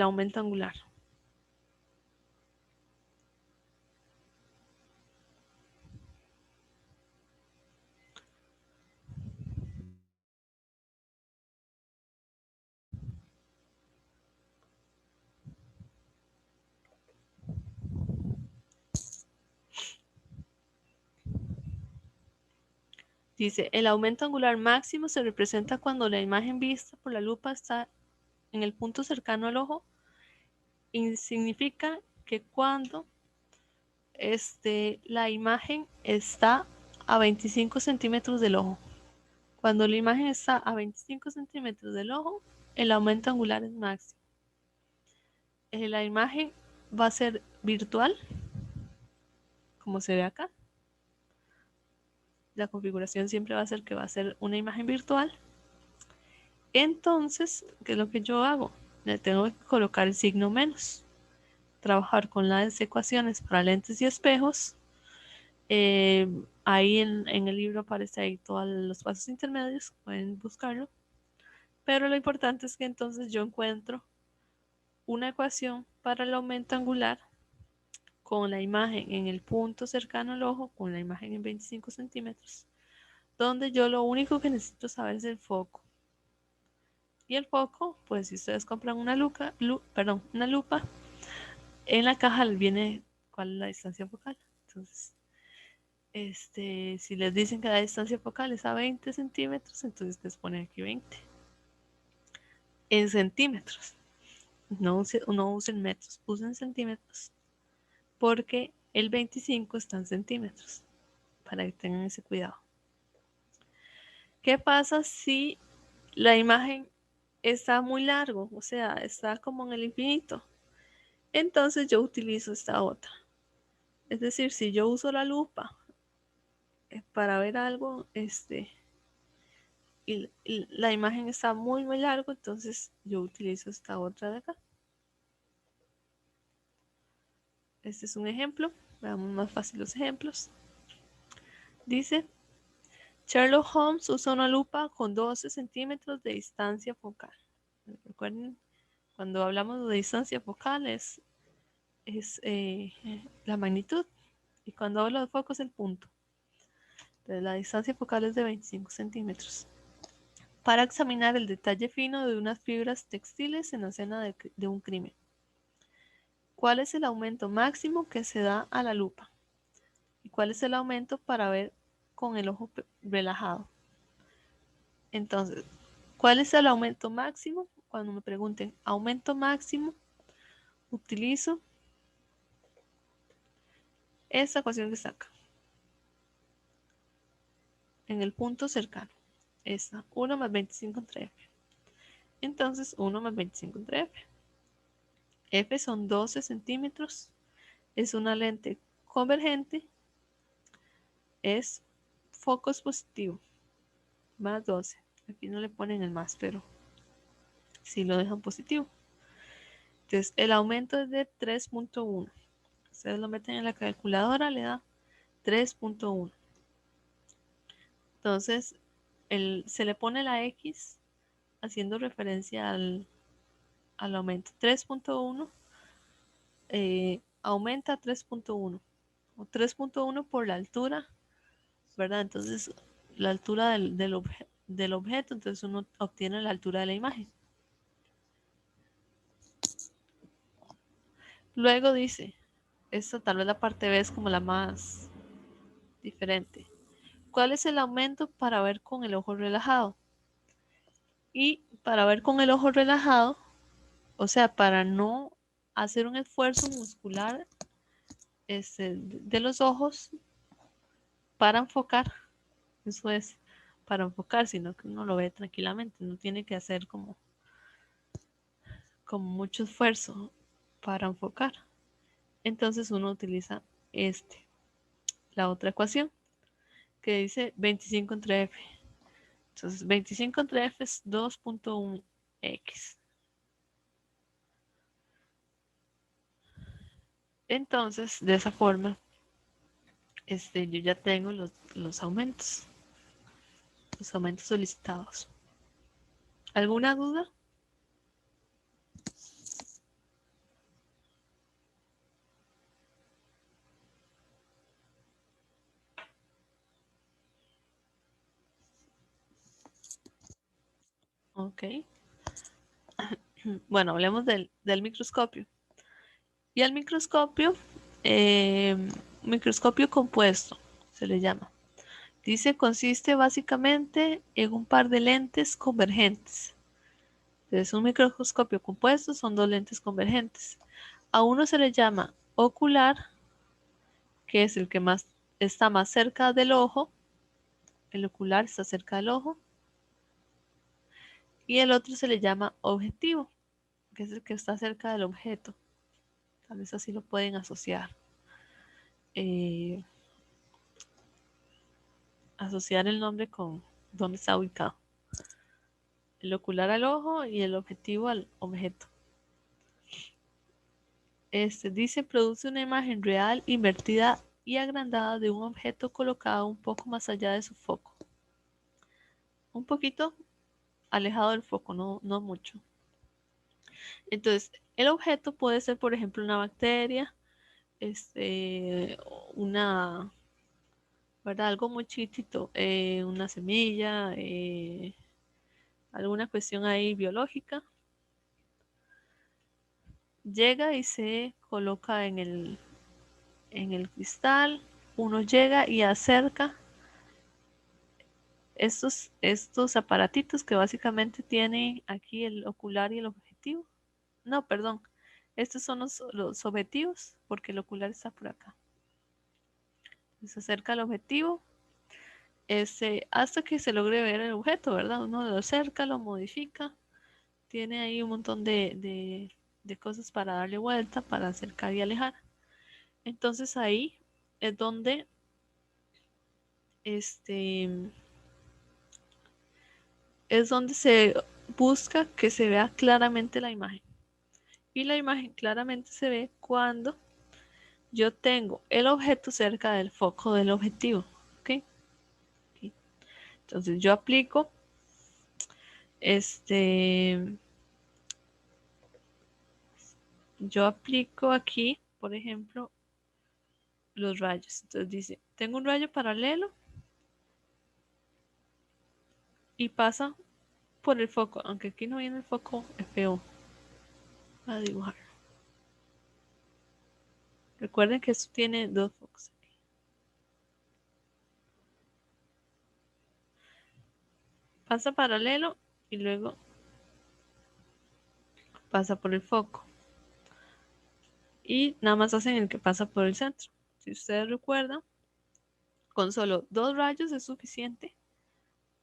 aumento angular. Dice, el aumento angular máximo se representa cuando la imagen vista por la lupa está en el punto cercano al ojo y significa que cuando la imagen está a 25 centímetros del ojo. Cuando la imagen está a 25 centímetros del ojo, el aumento angular es máximo. La imagen va a ser virtual, como se ve acá. La configuración siempre va a ser que va a ser una imagen virtual. Entonces, ¿qué es lo que yo hago? Le tengo que colocar el signo menos. Trabajar con las ecuaciones para lentes y espejos. Ahí en el libro aparece ahí todos los pasos intermedios, pueden buscarlo. Pero lo importante es que entonces yo encuentro una ecuación para el aumento angular con la imagen en el punto cercano al ojo, con la imagen en 25 centímetros, donde yo lo único que necesito saber es el foco. Y el foco, pues si ustedes compran una lupa, en la caja les viene cuál es la distancia focal. Entonces, si les dicen que la distancia focal es a 20 centímetros, entonces les ponen aquí 20. en centímetros. No usen metros, usen centímetros, porque el 25 está en centímetros, para que tengan ese cuidado. ¿Qué pasa si la imagen está muy largo? O sea, está como en el infinito. Entonces yo utilizo esta otra. Es decir, si yo uso la lupa para ver algo, y la imagen está muy largo, entonces yo utilizo esta otra de acá. Este es un ejemplo. Veamos más fácil los ejemplos. Dice, Sherlock Holmes usa una lupa con 12 centímetros de distancia focal. Recuerden, cuando hablamos de distancia focal es la magnitud. Y cuando hablo de foco es el punto. Entonces, la distancia focal es de 25 centímetros. Para examinar el detalle fino de unas fibras textiles en la escena de un crimen. ¿Cuál es el aumento máximo que se da a la lupa? ¿Y cuál es el aumento para ver con el ojo relajado? Entonces, ¿cuál es el aumento máximo? Cuando me pregunten aumento máximo, utilizo esta ecuación que está acá, en el punto cercano. Esta, 1 más 25 entre F. Entonces, 1 más 25 entre F. F son 12 centímetros. Es una lente convergente. Es focus positivo. Más 12. Aquí no le ponen el más, pero sí lo dejan positivo. Entonces, el aumento es de 3.1. Ustedes lo meten en la calculadora, le da 3.1. Entonces, se le pone la X haciendo referencia al aumento. 3.1 aumenta 3.1 o 3.1 por la altura, ¿verdad? Entonces, la altura del objeto, entonces uno obtiene la altura de la imagen. Luego dice, esta tal vez la parte B es como la más diferente. ¿Cuál es el aumento para ver con el ojo relajado? Y para ver con el ojo relajado, o sea, para no hacer un esfuerzo muscular de los ojos para enfocar, eso es para enfocar, sino que uno lo ve tranquilamente, no tiene que hacer como mucho esfuerzo para enfocar. Entonces uno utiliza la otra ecuación que dice 25 entre F. Entonces 25 entre F es 2.1x. Entonces, de esa forma, yo ya tengo los aumentos solicitados. ¿Alguna duda? Ok. Bueno, hablemos del microscopio. Y al microscopio compuesto, se le llama. Dice, consiste básicamente en un par de lentes convergentes. Entonces, un microscopio compuesto son dos lentes convergentes. A uno se le llama ocular, que es el que está más cerca del ojo. El ocular está cerca del ojo. Y el otro se le llama objetivo, que es el que está cerca del objeto. Tal vez así lo pueden asociar el nombre con dónde está ubicado. El ocular al ojo y el objetivo al objeto. Dice, produce una imagen real, invertida y agrandada de un objeto colocado un poco más allá de su foco. Un poquito alejado del foco, no mucho. Entonces, el objeto puede ser, por ejemplo, una bacteria, una, ¿verdad? Algo muy chiquitito, una semilla, alguna cuestión ahí biológica. Llega y se coloca en el cristal. Uno llega y acerca estos aparatitos que básicamente tiene aquí el ocular y el objetivo. No, perdón. Estos son los objetivos porque el ocular está por acá. Se acerca al objetivo hasta que se logre ver el objeto, ¿verdad? Uno lo acerca, lo modifica. Tiene ahí un montón de cosas para darle vuelta, para acercar y alejar. Entonces ahí es donde se busca que se vea claramente la imagen. Y la imagen claramente se ve cuando yo tengo el objeto cerca del foco del objetivo. ¿Ok? Entonces yo aplico aquí, por ejemplo, los rayos. Entonces dice, tengo un rayo paralelo y pasa por el foco, aunque aquí no viene el foco FO a dibujar. Recuerden que esto tiene dos focos aquí. Pasa paralelo y luego pasa por el foco. Y nada más hacen el que pasa por el centro. Si ustedes recuerdan, con solo 2 rayos es suficiente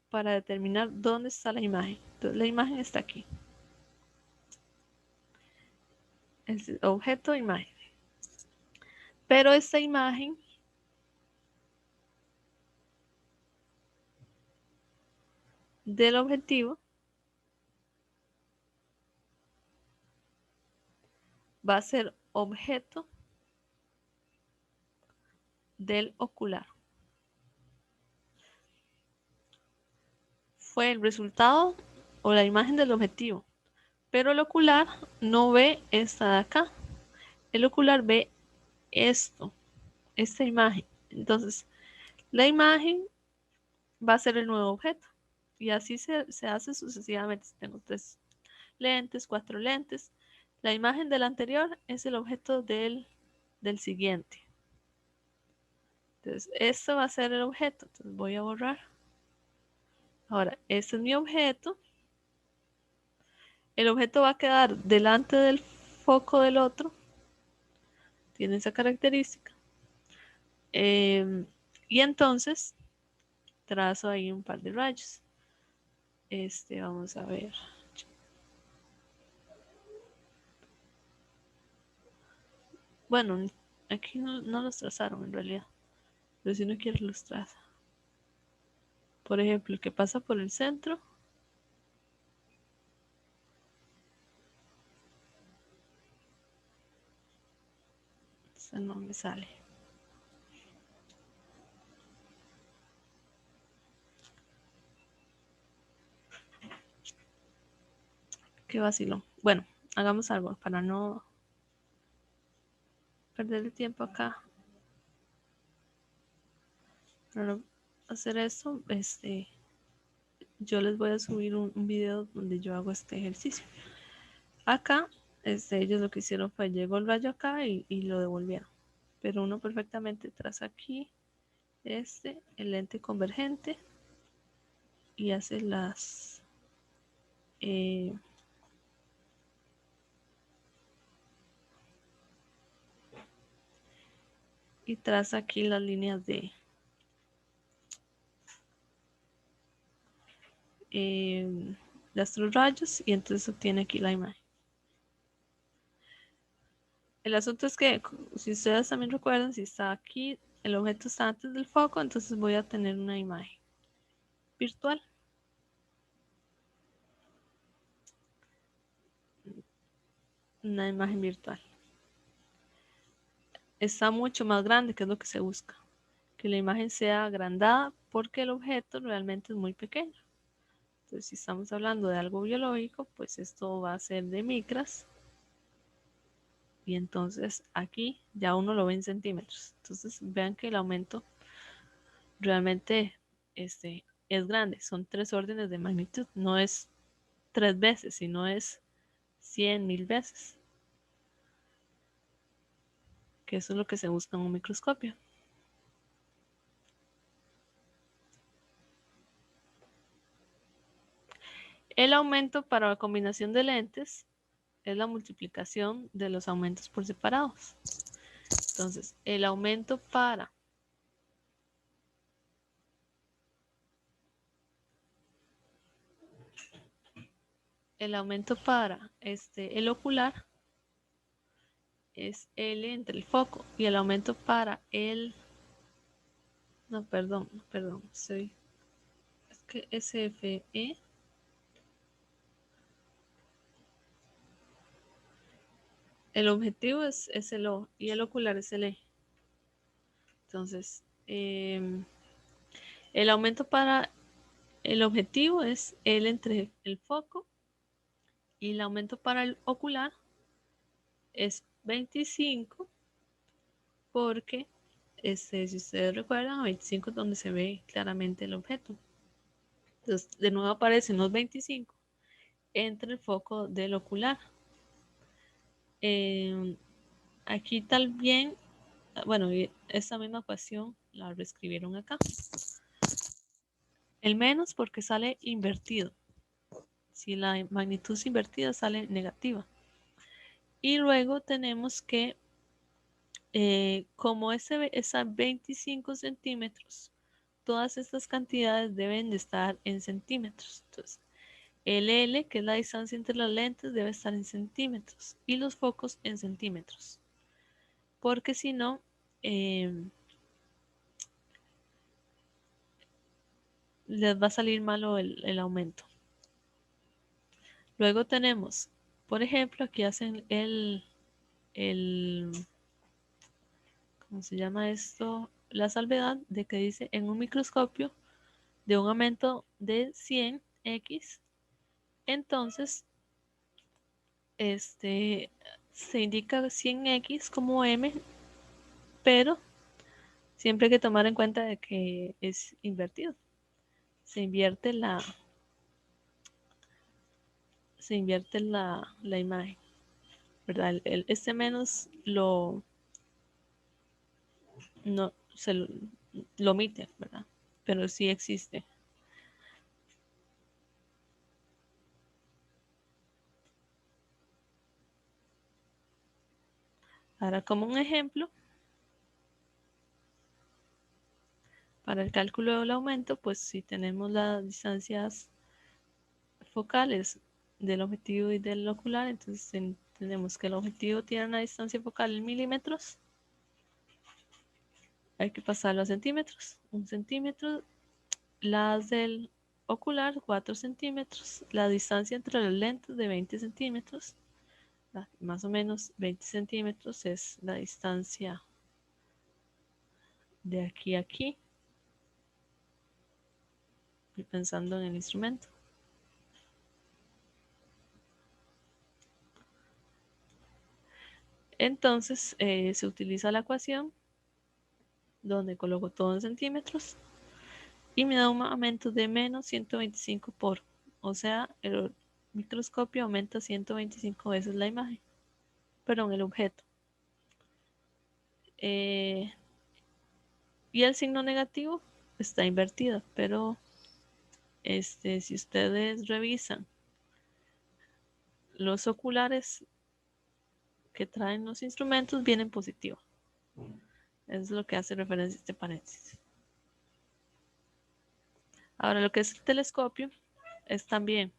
para determinar dónde está la imagen. Entonces la imagen está aquí. El objeto imagen. Pero esta imagen del objetivo va a ser objeto del ocular. Fue el resultado o la imagen del objetivo. Pero el ocular no ve esta de acá. El ocular ve esto, esta imagen. Entonces, la imagen va a ser el nuevo objeto. Y así se hace sucesivamente. Tengo 3 lentes, 4 lentes. La imagen del anterior es el objeto del siguiente. Entonces, esto va a ser el objeto. Entonces, voy a borrar. Ahora, este es mi objeto. El objeto va a quedar delante del foco del otro. Tiene esa característica. Y entonces, trazo ahí un par de rayos. Vamos a ver. Bueno, aquí no los trazaron en realidad. Pero si no quiero los traza. Por ejemplo, el que pasa por el centro. Ese no me sale. Qué vacilo. Bueno, hagamos algo para no perder el tiempo acá. Para no hacer esto, yo les voy a subir un video donde yo hago este ejercicio. Acá, ellos lo que hicieron fue llegó el rayo acá y lo devolvieron. Pero uno perfectamente traza aquí el lente convergente y hace las y traza aquí las líneas de los rayos y entonces obtiene aquí la imagen. El asunto es que si ustedes también recuerdan, si está aquí, el objeto está antes del foco, entonces voy a tener una imagen virtual. Una imagen virtual. Está mucho más grande, que es lo que se busca. Que la imagen sea agrandada porque el objeto realmente es muy pequeño. Entonces, si estamos hablando de algo biológico, pues esto va a ser de micras. Y entonces aquí ya uno lo ve en centímetros. Entonces vean que el aumento realmente es grande. Son 3 órdenes de magnitud. No es 3 veces, sino es 100, 1000 veces. Que eso es lo que se busca en un microscopio. El aumento para la combinación de lentes es la multiplicación de los aumentos por separados. Entonces, el aumento para el ocular es L entre el foco, y el aumento para el... No, perdón, es que SFE, el objetivo es el O y el ocular es el E. Entonces, el aumento para el objetivo es L entre el foco, y el aumento para el ocular es 25, porque si ustedes recuerdan, 25 es donde se ve claramente el objeto. Entonces, de nuevo aparecen los 25 entre el foco del ocular. Aquí también, bueno, esta misma ecuación la reescribieron acá. El menos porque sale invertido. Si la magnitud es invertida, sale negativa. Y luego tenemos que, como esa 25 centímetros, todas estas cantidades deben de estar en centímetros. Entonces, el L, que es la distancia entre las lentes, debe estar en centímetros y los focos en centímetros. Porque si no, les va a salir malo el aumento. Luego tenemos, por ejemplo, aquí hacen ¿cómo se llama esto? La salvedad de que dice en un microscopio de un aumento de 100x, entonces se indica 100x como m, pero siempre hay que tomar en cuenta de que es invertido. Se invierte la imagen, ¿verdad? Este menos lo omite, ¿verdad? Pero sí existe. Ahora, como un ejemplo, para el cálculo del aumento, pues si tenemos las distancias focales del objetivo y del ocular, entonces tenemos que el objetivo tiene una distancia focal en milímetros, hay que pasarlo a centímetros, 1 centímetro, las del ocular 4 centímetros, la distancia entre las lentes de 20 centímetros, más o menos 20 centímetros es la distancia de aquí a aquí, y pensando en el instrumento. Entonces se utiliza la ecuación donde coloco todo en centímetros y me da un aumento de menos 125 por, o sea, el microscopio aumenta 125 veces la imagen, perdón, el objeto. Y el signo negativo está invertido, pero si ustedes revisan los oculares que traen los instrumentos, vienen positivos. Es lo que hace referencia a este paréntesis. Ahora, lo que es el telescopio es también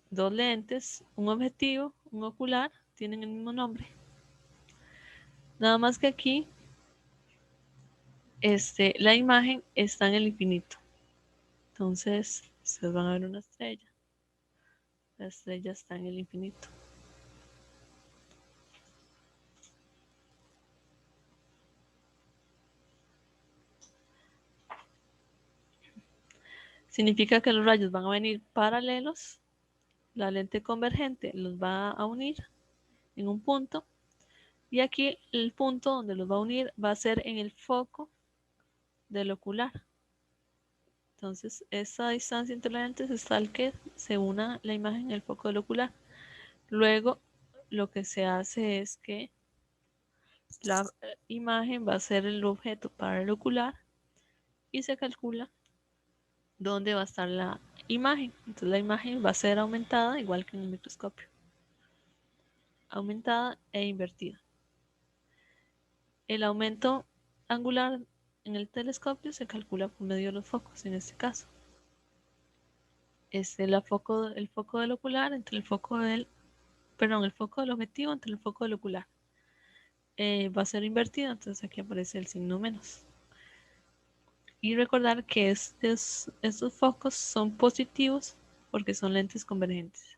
dos lentes, un objetivo, un ocular, tienen el mismo nombre. Nada más que aquí la imagen está en el infinito. Entonces, ustedes van a ver una estrella. La estrella está en el infinito. Significa que los rayos van a venir paralelos. La lente convergente los va a unir en un punto. Y aquí el punto donde los va a unir va a ser en el foco del ocular. Entonces, esa distancia entre las lentes es tal que se una la imagen en el foco del ocular. Luego, lo que se hace es que la imagen va a ser el objeto para el ocular y se calcula dónde va a estar la imagen. Entonces la imagen va a ser aumentada igual que en el microscopio. Aumentada e invertida. El aumento angular en el telescopio se calcula por medio de los focos, en este caso. Es el foco del ocular entre el foco del, el foco del objetivo entre el foco del ocular. Va a ser invertido, entonces aquí aparece el signo menos. Y recordar que estos focos son positivos porque son lentes convergentes.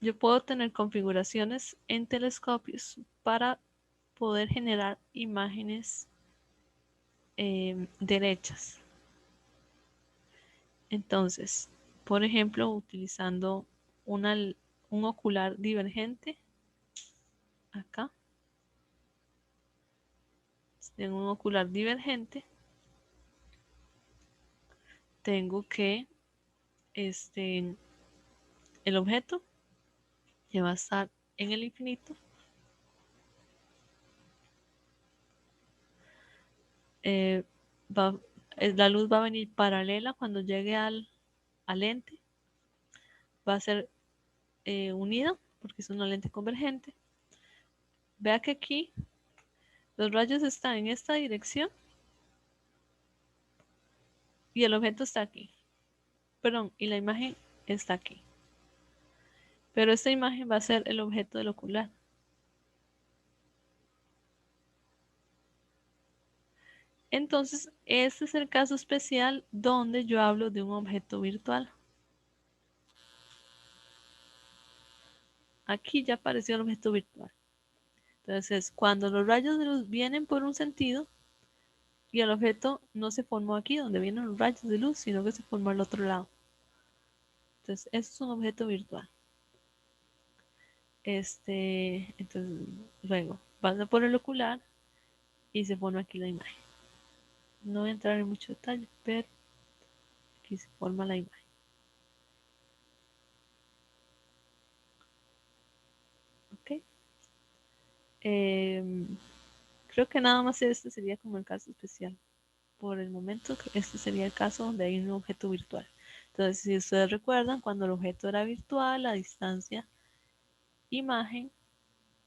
Yo puedo tener configuraciones en telescopios para poder generar imágenes derechas. Entonces, por ejemplo, utilizando un ocular divergente, acá, en un ocular divergente, tengo que el objeto que va a estar en el infinito la luz va a venir paralela cuando llegue al lente, va a ser unida porque es una lente convergente. Vea que aquí los rayos están en esta dirección y el objeto está aquí. Perdón, y la imagen está aquí. Pero esta imagen va a ser el objeto del ocular. Entonces, este es el caso especial donde yo hablo de un objeto virtual. Aquí ya apareció el objeto virtual. Entonces, cuando los rayos de luz vienen por un sentido y el objeto no se formó aquí donde vienen los rayos de luz, sino que se formó al otro lado. Entonces, esto es un objeto virtual. Entonces, luego pasa por el ocular y se forma aquí la imagen. No voy a entrar en mucho detalle, pero aquí se forma la imagen. Ok. Creo que nada más este sería como el caso especial. Por el momento, este sería el caso donde hay un objeto virtual. Entonces, si ustedes recuerdan, cuando el objeto era virtual, la distancia imagen,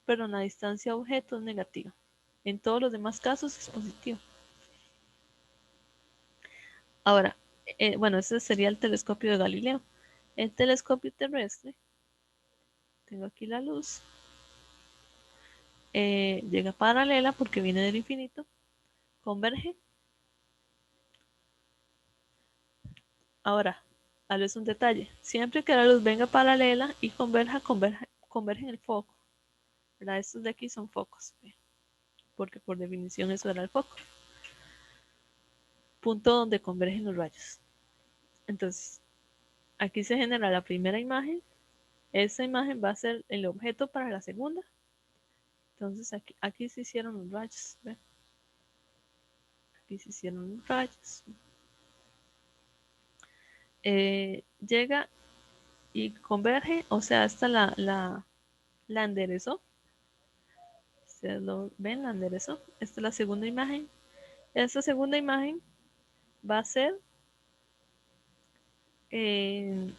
pero la distancia objeto es negativa. En todos los demás casos es positivo. Ahora, bueno, ese sería el telescopio de Galileo. El telescopio terrestre, tengo aquí la luz, llega paralela porque viene del infinito, converge. Ahora, tal vez un detalle, siempre que la luz venga paralela y converge en el foco. ¿Verdad? Estos de aquí son focos, porque por definición eso era el foco. Punto donde convergen los rayos. Entonces, aquí se genera la primera imagen. Esa imagen va a ser el objeto para la segunda. Entonces aquí se hicieron los rayos. ¿Ven? Aquí se hicieron los rayos. Llega y converge, o sea, hasta la enderezó. Ustedes lo ven, la enderezó. Esta es la segunda imagen. Esta segunda imagen va a ser el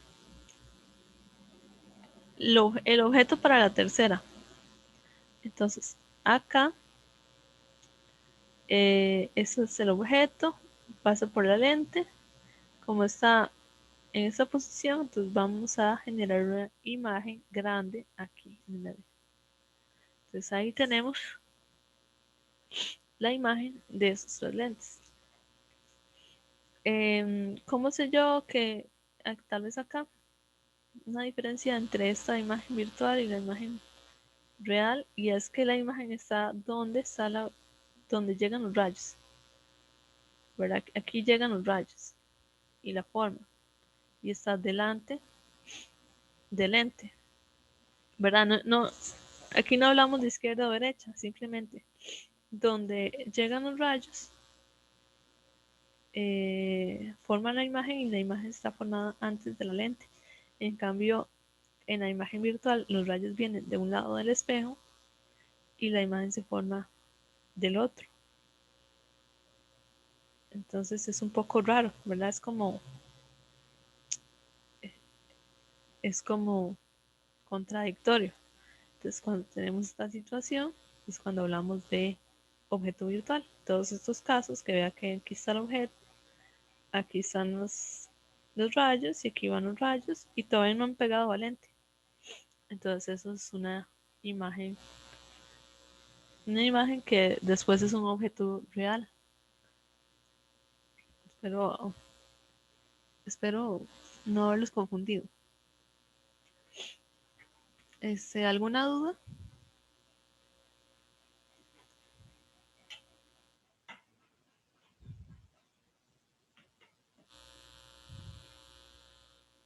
objeto para la tercera. Entonces, acá, este es el objeto, pasa por la lente. Como está en esta posición, entonces vamos a generar una imagen grande aquí. Entonces ahí tenemos la imagen de esos tres lentes. ¿Cómo sé yo que tal vez acá una diferencia entre esta imagen virtual y la imagen real? Y es que la imagen está donde llegan los rayos. ¿Verdad? Aquí llegan los rayos y la forma. Y está delante del lente. ¿Verdad? Aquí no hablamos de izquierda o derecha, simplemente donde llegan los rayos forman la imagen y la imagen está formada antes de la lente. En cambio, en la imagen virtual los rayos vienen de un lado del espejo y la imagen se forma del otro. Entonces es un poco raro, ¿verdad? Es como contradictorio. Entonces cuando tenemos esta situación es cuando hablamos de objeto virtual. Todos estos casos que vea que aquí está el objeto, aquí están los rayos y aquí van los rayos y todavía no han pegado al lente. Entonces eso es una imagen que después es un objeto real. Espero no haberlos confundido. ¿Alguna duda?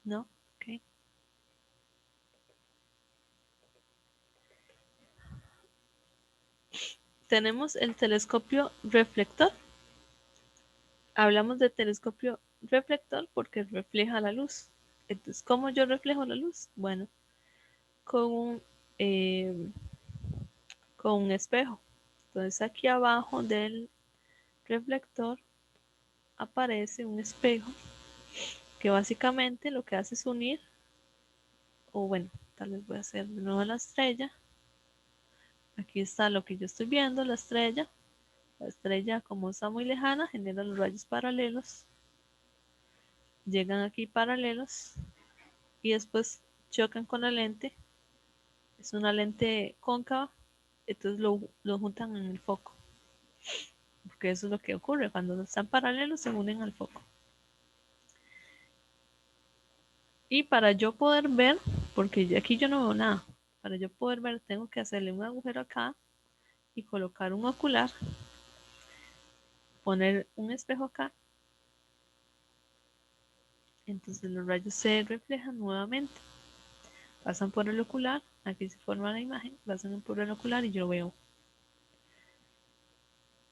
No, ok. Tenemos el telescopio reflector. Hablamos de telescopio reflector porque refleja la luz. Entonces, ¿cómo yo reflejo la luz? Bueno, con un, eh, con un espejo. Entonces, aquí abajo del reflector aparece un espejo que básicamente lo que hace es unir, o bueno, tal vez voy a hacer de nuevo la estrella. Aquí está lo que yo estoy viendo, la estrella. La estrella, como está muy lejana, genera los rayos paralelos. Llegan aquí paralelos y después chocan con la lente. Es una lente cóncava, entonces lo juntan en el foco. Porque eso es lo que ocurre. Cuando están paralelos se unen al foco. Y para yo poder ver, porque aquí yo no veo nada, para yo poder ver tengo que hacerle un agujero acá y colocar un ocular, poner un espejo acá. Entonces los rayos se reflejan nuevamente. Pasan por el ocular, aquí se forma la imagen, pasan por el ocular y yo veo.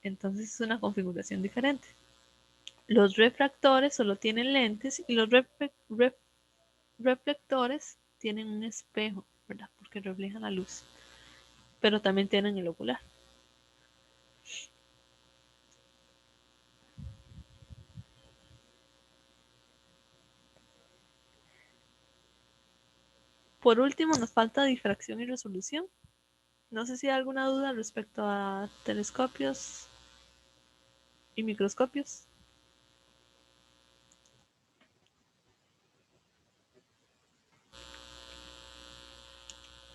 Entonces es una configuración diferente. Los refractores solo tienen lentes y los reflectores tienen un espejo, ¿verdad? Porque reflejan la luz, pero también tienen el ocular. Por último, nos falta difracción y resolución. No sé si hay alguna duda respecto a telescopios y microscopios.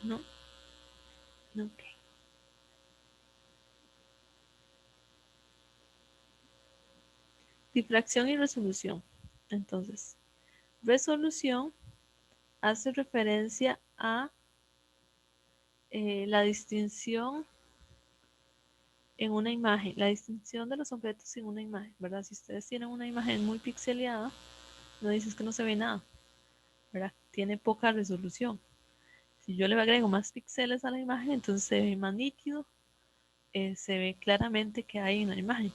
No, no. Okay. Difracción y resolución. Entonces, resolución hace referencia a la distinción en una imagen, la distinción de los objetos en una imagen, ¿verdad? Si ustedes tienen una imagen muy pixeleada, no dices que no se ve nada, ¿verdad? Tiene poca resolución. Si yo le agrego más píxeles a la imagen, entonces se ve más nítido, se ve claramente que hay en la imagen.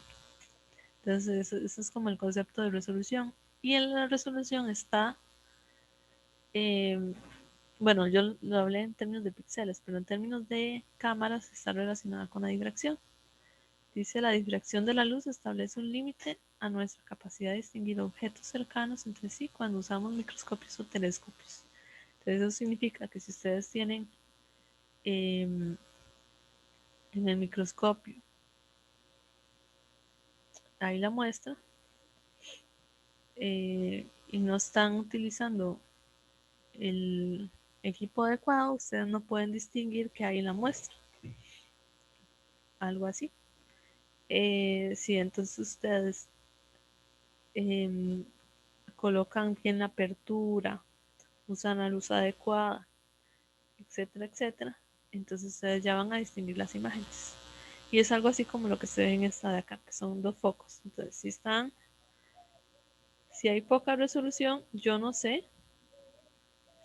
Entonces, eso es como el concepto de resolución. Y en la resolución está, eh, bueno, yo lo hablé en términos de píxeles, pero en términos de cámaras está relacionada con la difracción. Dice, la difracción de la luz establece un límite a nuestra capacidad de distinguir objetos cercanos entre sí cuando usamos microscopios o telescopios. Entonces eso significa que si ustedes tienen en el microscopio ahí la muestra y no están utilizando el equipo adecuado, ustedes no pueden distinguir qué hay en la muestra. Algo así. Si entonces ustedes eh, colocan bien la apertura, usan la luz adecuada, etcétera, etcétera, entonces ustedes ya van a distinguir las imágenes. Y es algo así como lo que se ve en esta de acá, que son dos focos. Entonces, si hay poca resolución, yo no sé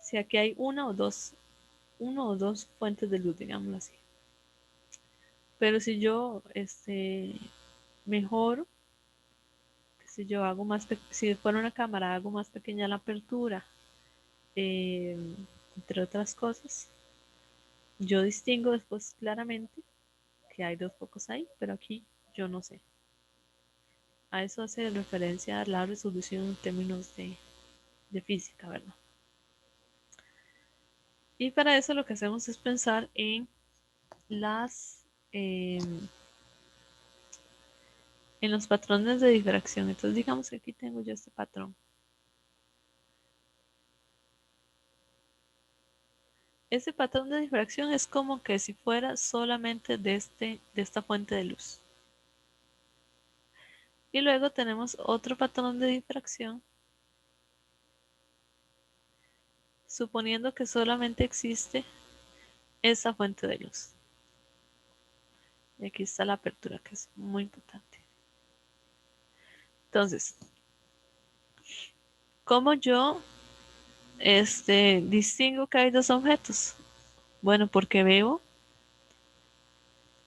si aquí hay uno o dos fuentes de luz, digámoslo así. Pero si yo mejoro, si yo hago si fuera una cámara, hago más pequeña la apertura, eh, entre otras cosas, yo distingo después claramente que hay dos focos ahí, pero aquí yo no sé. A eso hace referencia a la resolución en términos de física, ¿verdad? Y para eso lo que hacemos es pensar en las en los patrones de difracción. Entonces digamos que aquí tengo yo este patrón. Ese patrón de difracción es como que si fuera solamente de esta fuente de luz. Y luego tenemos otro patrón de difracción, suponiendo que solamente existe esa fuente de luz. Y aquí está la apertura, que es muy importante. Entonces, ¿cómo yo distingo que hay dos objetos? Bueno, porque veo,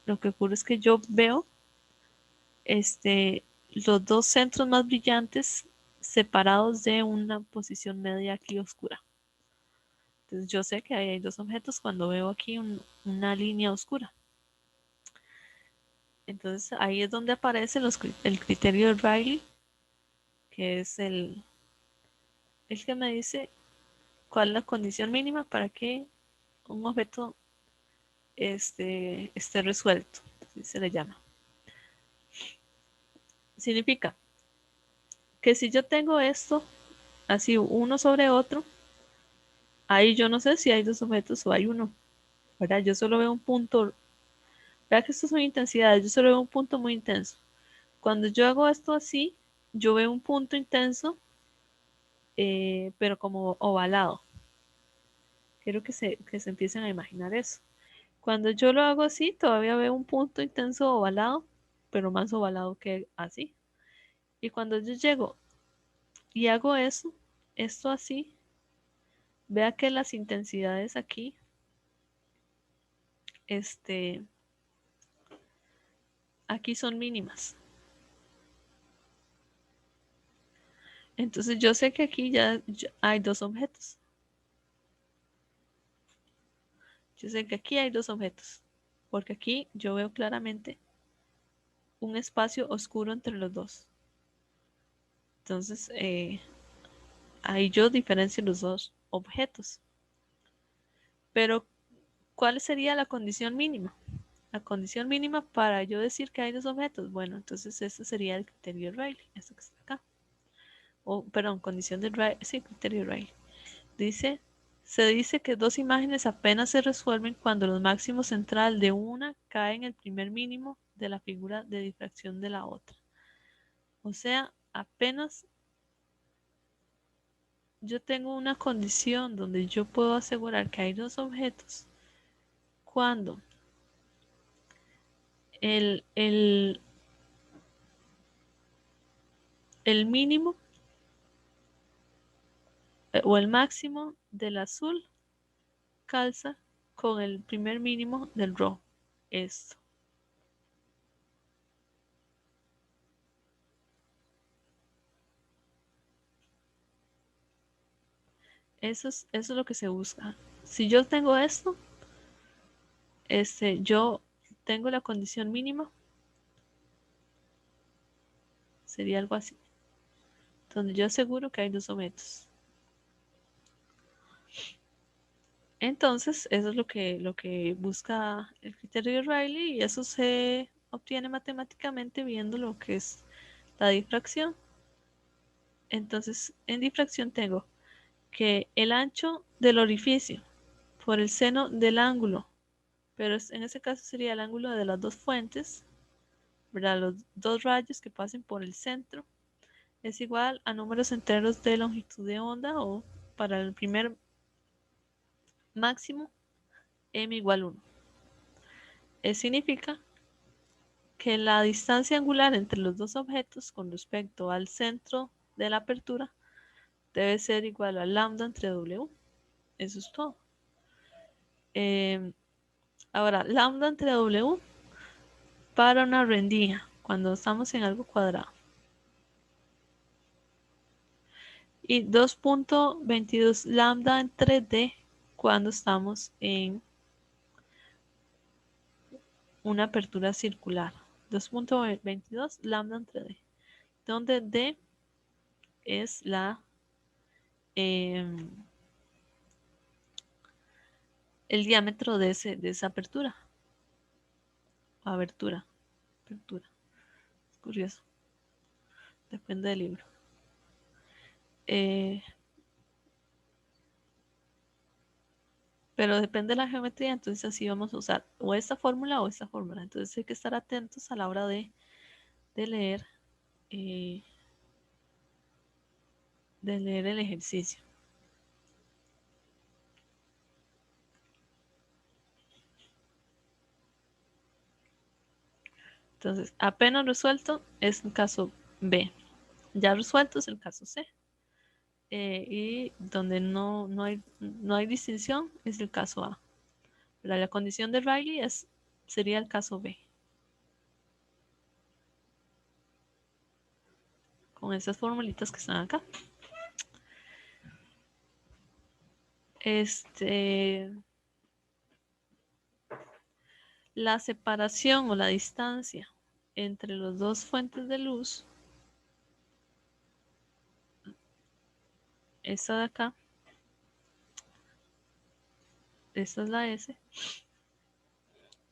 lo que ocurre es que yo veo los dos centros más brillantes separados de una posición media aquí oscura. Entonces yo sé que hay dos objetos cuando veo aquí una línea oscura. Entonces ahí es donde aparece el criterio de Rayleigh, que es el que me dice cuál es la condición mínima para que un objeto esté resuelto, así se le llama. Significa que si yo tengo esto así uno sobre otro, ahí yo no sé si hay dos objetos o hay uno, ¿verdad? Yo solo veo un punto, ¿verdad que esto son intensidades? Yo solo veo un punto muy intenso. Cuando yo hago esto así, yo veo un punto intenso, pero como ovalado. Quiero que se empiecen a imaginar eso. Cuando yo lo hago así, todavía veo un punto intenso ovalado, pero más ovalado que así. Y cuando yo llego y hago eso, esto así, vea que las intensidades aquí, aquí son mínimas. Entonces yo sé que aquí ya hay dos objetos. Yo sé que aquí hay dos objetos, porque aquí yo veo claramente un espacio oscuro entre los dos. Entonces, ahí yo diferencio los dos objetos. Pero, ¿cuál sería la condición mínima? La condición mínima para yo decir que hay dos objetos. Bueno, entonces este sería el criterio de Rayleigh, esto que está acá. O, perdón, condición de Rayleigh, sí, criterio de Rayleigh. Se dice que dos imágenes apenas se resuelven cuando los máximos central de una cae en el primer mínimo de la figura de difracción de la otra. O sea, apenas yo tengo una condición donde yo puedo asegurar que hay dos objetos cuando el, el, el mínimo o el máximo del azul calza con el primer mínimo del rojo. Esto. Eso es lo que se busca. Si yo tengo esto, yo tengo la condición mínima, sería algo así, donde yo aseguro que hay dos objetos. Entonces, eso es lo que busca el criterio de Rayleigh y eso se obtiene matemáticamente viendo lo que es la difracción. Entonces, en difracción tengo que el ancho del orificio por el seno del ángulo, pero en ese caso sería el ángulo de las dos fuentes, ¿verdad? Los dos rayos que pasen por el centro, es igual a números enteros de longitud de onda o para el primer máximo m igual 1. Eso significa que la distancia angular entre los dos objetos con respecto al centro de la apertura debe ser igual a lambda entre W. Eso es todo. Ahora, lambda entre W para una rendija cuando estamos en algo cuadrado. Y 2.22 lambda entre D cuando estamos en una apertura circular. 2.22 lambda entre D, donde D es el diámetro de esa apertura. Abertura. Es curioso. Depende del libro. Pero depende de la geometría, entonces así vamos a usar o esta fórmula o esta fórmula. Entonces hay que estar atentos a la hora de leer el ejercicio. Entonces, apenas resuelto es el caso B. Ya resuelto es el caso C. Y donde no hay distinción es el caso A. La condición de Rayleigh sería el caso B. Con esas formulitas que están acá. La separación o la distancia entre las dos fuentes de luz, esta de acá, esta es la S,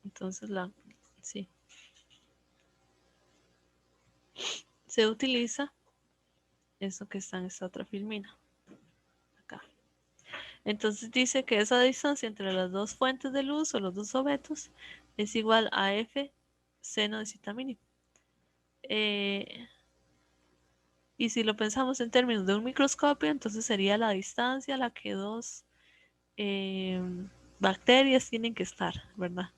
entonces sí, se utiliza eso que está en esta otra filmina, acá. Entonces dice que esa distancia entre las dos fuentes de luz o los dos objetos es igual a F seno de zeta mínimo. Y si lo pensamos en términos de un microscopio, entonces sería la distancia a la que dos bacterias tienen que estar, ¿verdad?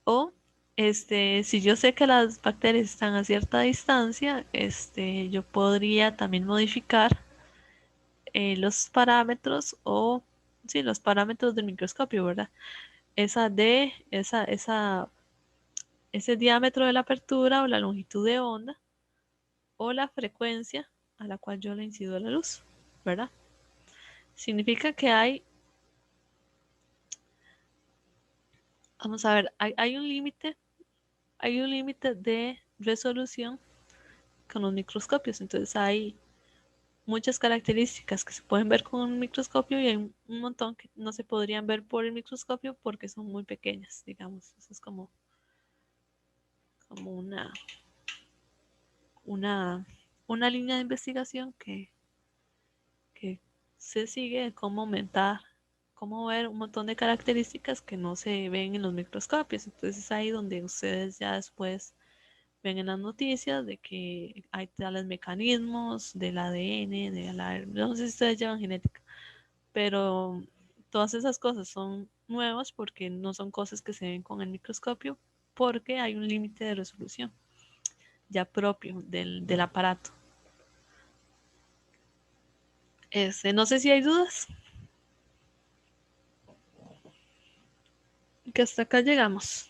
O si yo sé que las bacterias están a cierta distancia, yo podría también modificar los parámetros o sí, los parámetros del microscopio, ¿verdad? Ese diámetro de la apertura o la longitud de onda o la frecuencia a la cual yo le incido la luz, ¿verdad? Significa que vamos a ver, hay un límite de resolución con los microscopios, entonces hay muchas características que se pueden ver con un microscopio y hay un montón que no se podrían ver por el microscopio porque son muy pequeñas, digamos. Eso es como una línea de investigación que se sigue cómo aumentar, cómo ver un montón de características que no se ven en los microscopios. Entonces es ahí donde ustedes ya después ven en las noticias de que hay tales mecanismos del ADN, no sé si ustedes llevan genética, pero todas esas cosas son nuevas porque no son cosas que se ven con el microscopio, porque hay un límite de resolución ya propio del aparato. No sé si hay dudas. Que hasta acá llegamos.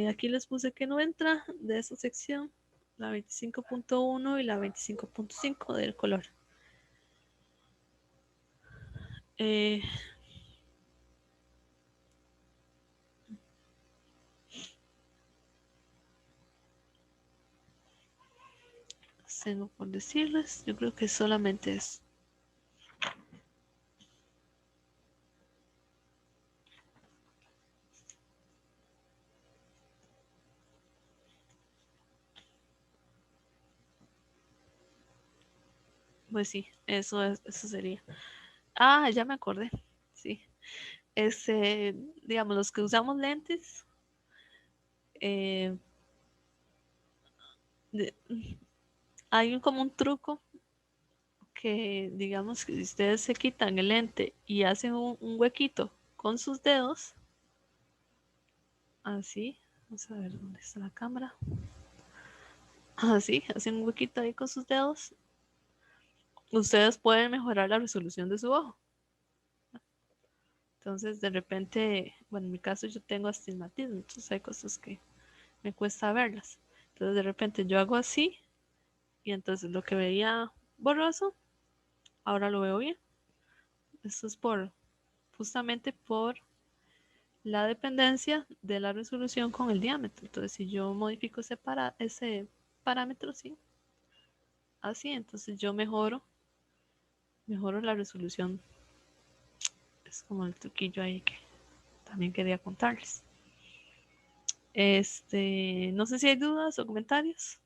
Aquí les puse que no entra de esa sección, la 25.1 y la 25.5 del color. Tengo por decirles, yo creo que solamente es. Pues sí, eso sería. Ah, ya me acordé. Sí. Digamos, los que usamos lentes, eh, de- hay como un truco que, digamos, que si ustedes se quitan el lente y hacen un huequito con sus dedos, así, vamos a ver dónde está la cámara, así, hacen un huequito ahí con sus dedos, ustedes pueden mejorar la resolución de su ojo. Entonces, de repente, bueno, en mi caso yo tengo astigmatismo, entonces hay cosas que me cuesta verlas. Entonces, de repente yo hago así y entonces lo que veía borroso, ahora lo veo bien. Esto es justamente por la dependencia de la resolución con el diámetro. Entonces, si yo modifico ese parámetro, sí, así, entonces yo mejoro la resolución. Es como el truquillo ahí que también quería contarles. No sé si hay dudas o comentarios.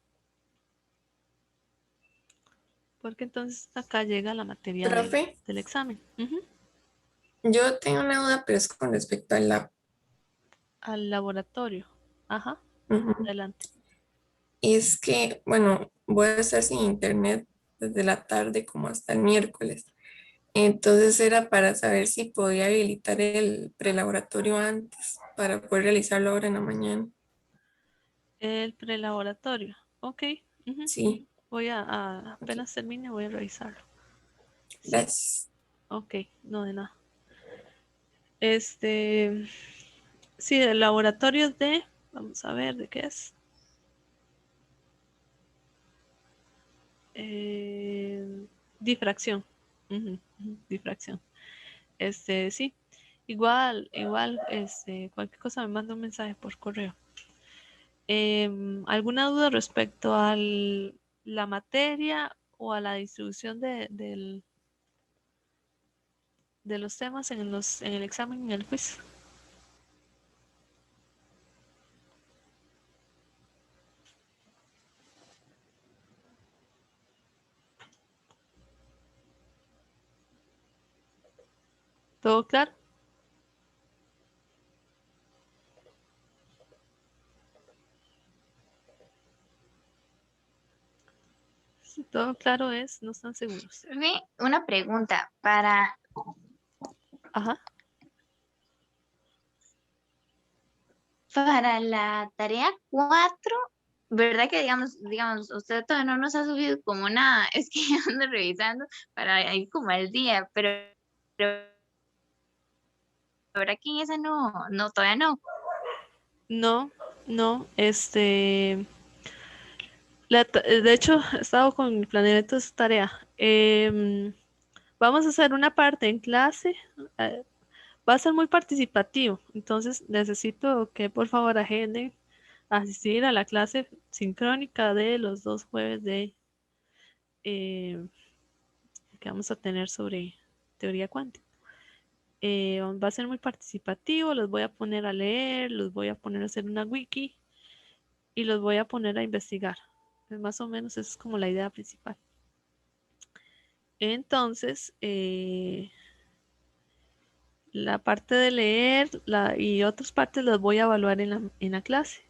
Porque entonces acá llega la materia Profe, del examen. yo tengo una duda, pero es con respecto al lab. Al laboratorio. Ajá, Ujú. adelante. Es que, bueno, voy a estar sin internet desde la tarde como hasta el miércoles. Entonces era para saber si podía habilitar el prelaboratorio antes para poder realizarlo ahora en la mañana. El prelaboratorio. Ok. Ujú. Sí, Voy ok, apenas termine, voy a revisarlo. Sí, gracias. ok, no de nada. Sí, el laboratorio vamos a ver de qué es. Difracción. Difracción. Sí. Igual, cualquier cosa me manda un mensaje por correo. ¿Alguna duda respecto a la materia o a la distribución de los temas en el examen y en el quiz? ¿Todo claro? Si todo claro es, no están seguros. Una pregunta para Ajá. la tarea 4, ¿verdad que digamos, usted todavía no nos ha subido como nada? Es que yo ando revisando para ir como al día, pero ¿verdad que en esa no, todavía no? No, no, de hecho, he estado con mi planeamiento de esta tarea. Vamos a hacer una parte en clase. eh, Va a ser muy participativo, entonces necesito que por favor agenden asistir a la clase sincrónica de los 2 jueves eh, que vamos a tener sobre teoría cuántica. Va a ser muy participativo, los voy a poner a leer, los voy a poner a hacer una wiki y los voy a poner a investigar. Más o menos esa es como la idea principal. Entonces, la parte de leer y otras partes las voy a evaluar en la clase.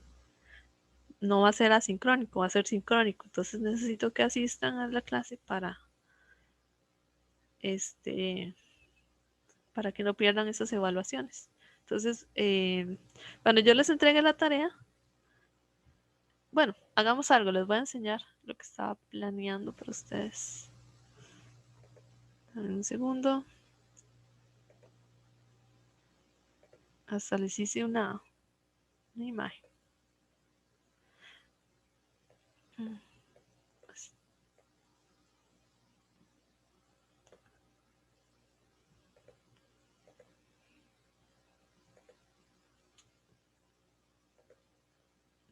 No va a ser asincrónico, va a ser sincrónico. Entonces necesito que asistan a la clase este, para que no pierdan esas evaluaciones. Entonces, cuando yo les entregue la tarea, bueno, hagamos algo, les voy a enseñar lo que estaba planeando para ustedes. Dame un segundo. Hasta les hice una imagen.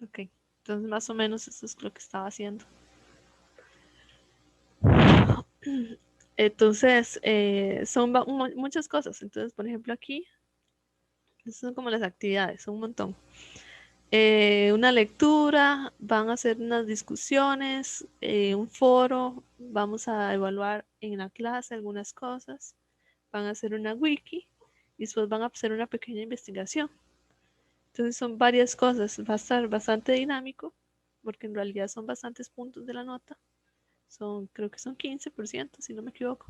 Ok, entonces más o menos eso es lo que estaba haciendo. Entonces, son muchas cosas. Entonces, por ejemplo, aquí, estas son como las actividades, son un montón. Una lectura, van a hacer unas discusiones, un foro, vamos a evaluar en la clase algunas cosas, van a hacer una wiki y después van a hacer una pequeña investigación. Entonces son varias cosas, va a estar bastante dinámico, porque en realidad son bastantes puntos de la nota, creo que son 15%, si no me equivoco,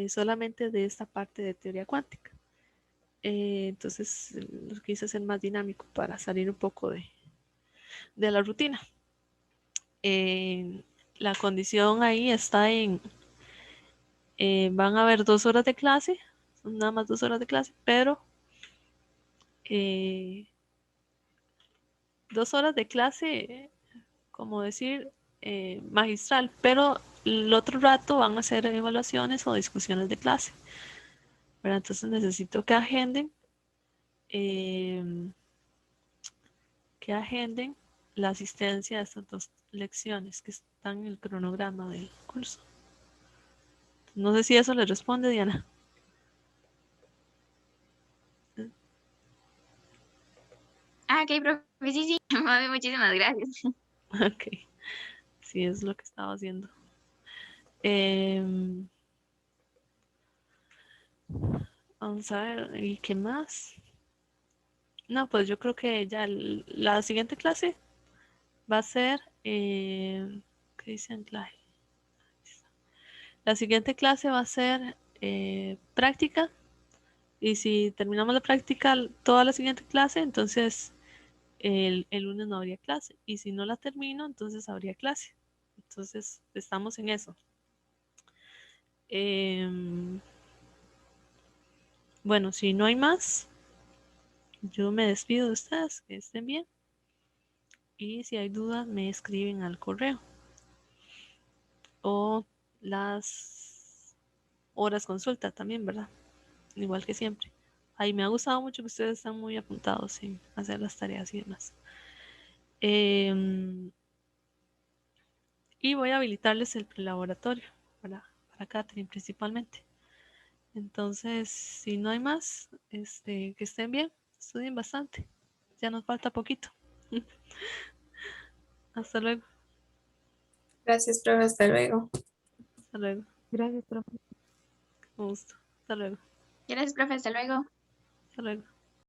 solamente de esta parte de teoría cuántica. Entonces lo quise hacer más dinámico para salir un poco de la rutina. La condición ahí está van a haber 2 horas de clase, son nada más 2 horas de clase, pero 2 horas de clase, como decir, magistral, pero el otro rato van a hacer evaluaciones o discusiones de clase. ¿Verdad? Entonces necesito que agenden que agenden la asistencia a estas 2 lecciones que están en el cronograma del curso. No sé si eso le responde, Diana. Ok, profe, sí, sí, mami, muchísimas gracias. Ok, sí es lo que estaba haciendo. Vamos a ver, ¿y qué más? No, pues yo creo que ya la siguiente clase va a ser, ¿qué dice Anclaje? La siguiente clase va a ser práctica, y si terminamos la práctica toda la siguiente clase, entonces el lunes no habría clase, y si no la termino, entonces habría clase. Entonces estamos en eso. Bueno, si no hay más, yo me despido de ustedes, que estén bien. Y si hay dudas, me escriben al correo. O las horas consulta también, ¿verdad? Igual que siempre. Ahí me ha gustado mucho que ustedes están muy apuntados en hacer las tareas y demás. Y voy a habilitarles el prelaboratorio para Catherine principalmente. Entonces, si no hay más, que estén bien, estudien bastante. Ya nos falta poquito. Hasta luego. Gracias, profe. Hasta luego. Hasta luego. Gracias, profe. Con gusto. Hasta luego. Gracias, profe, hasta luego. Hasta luego.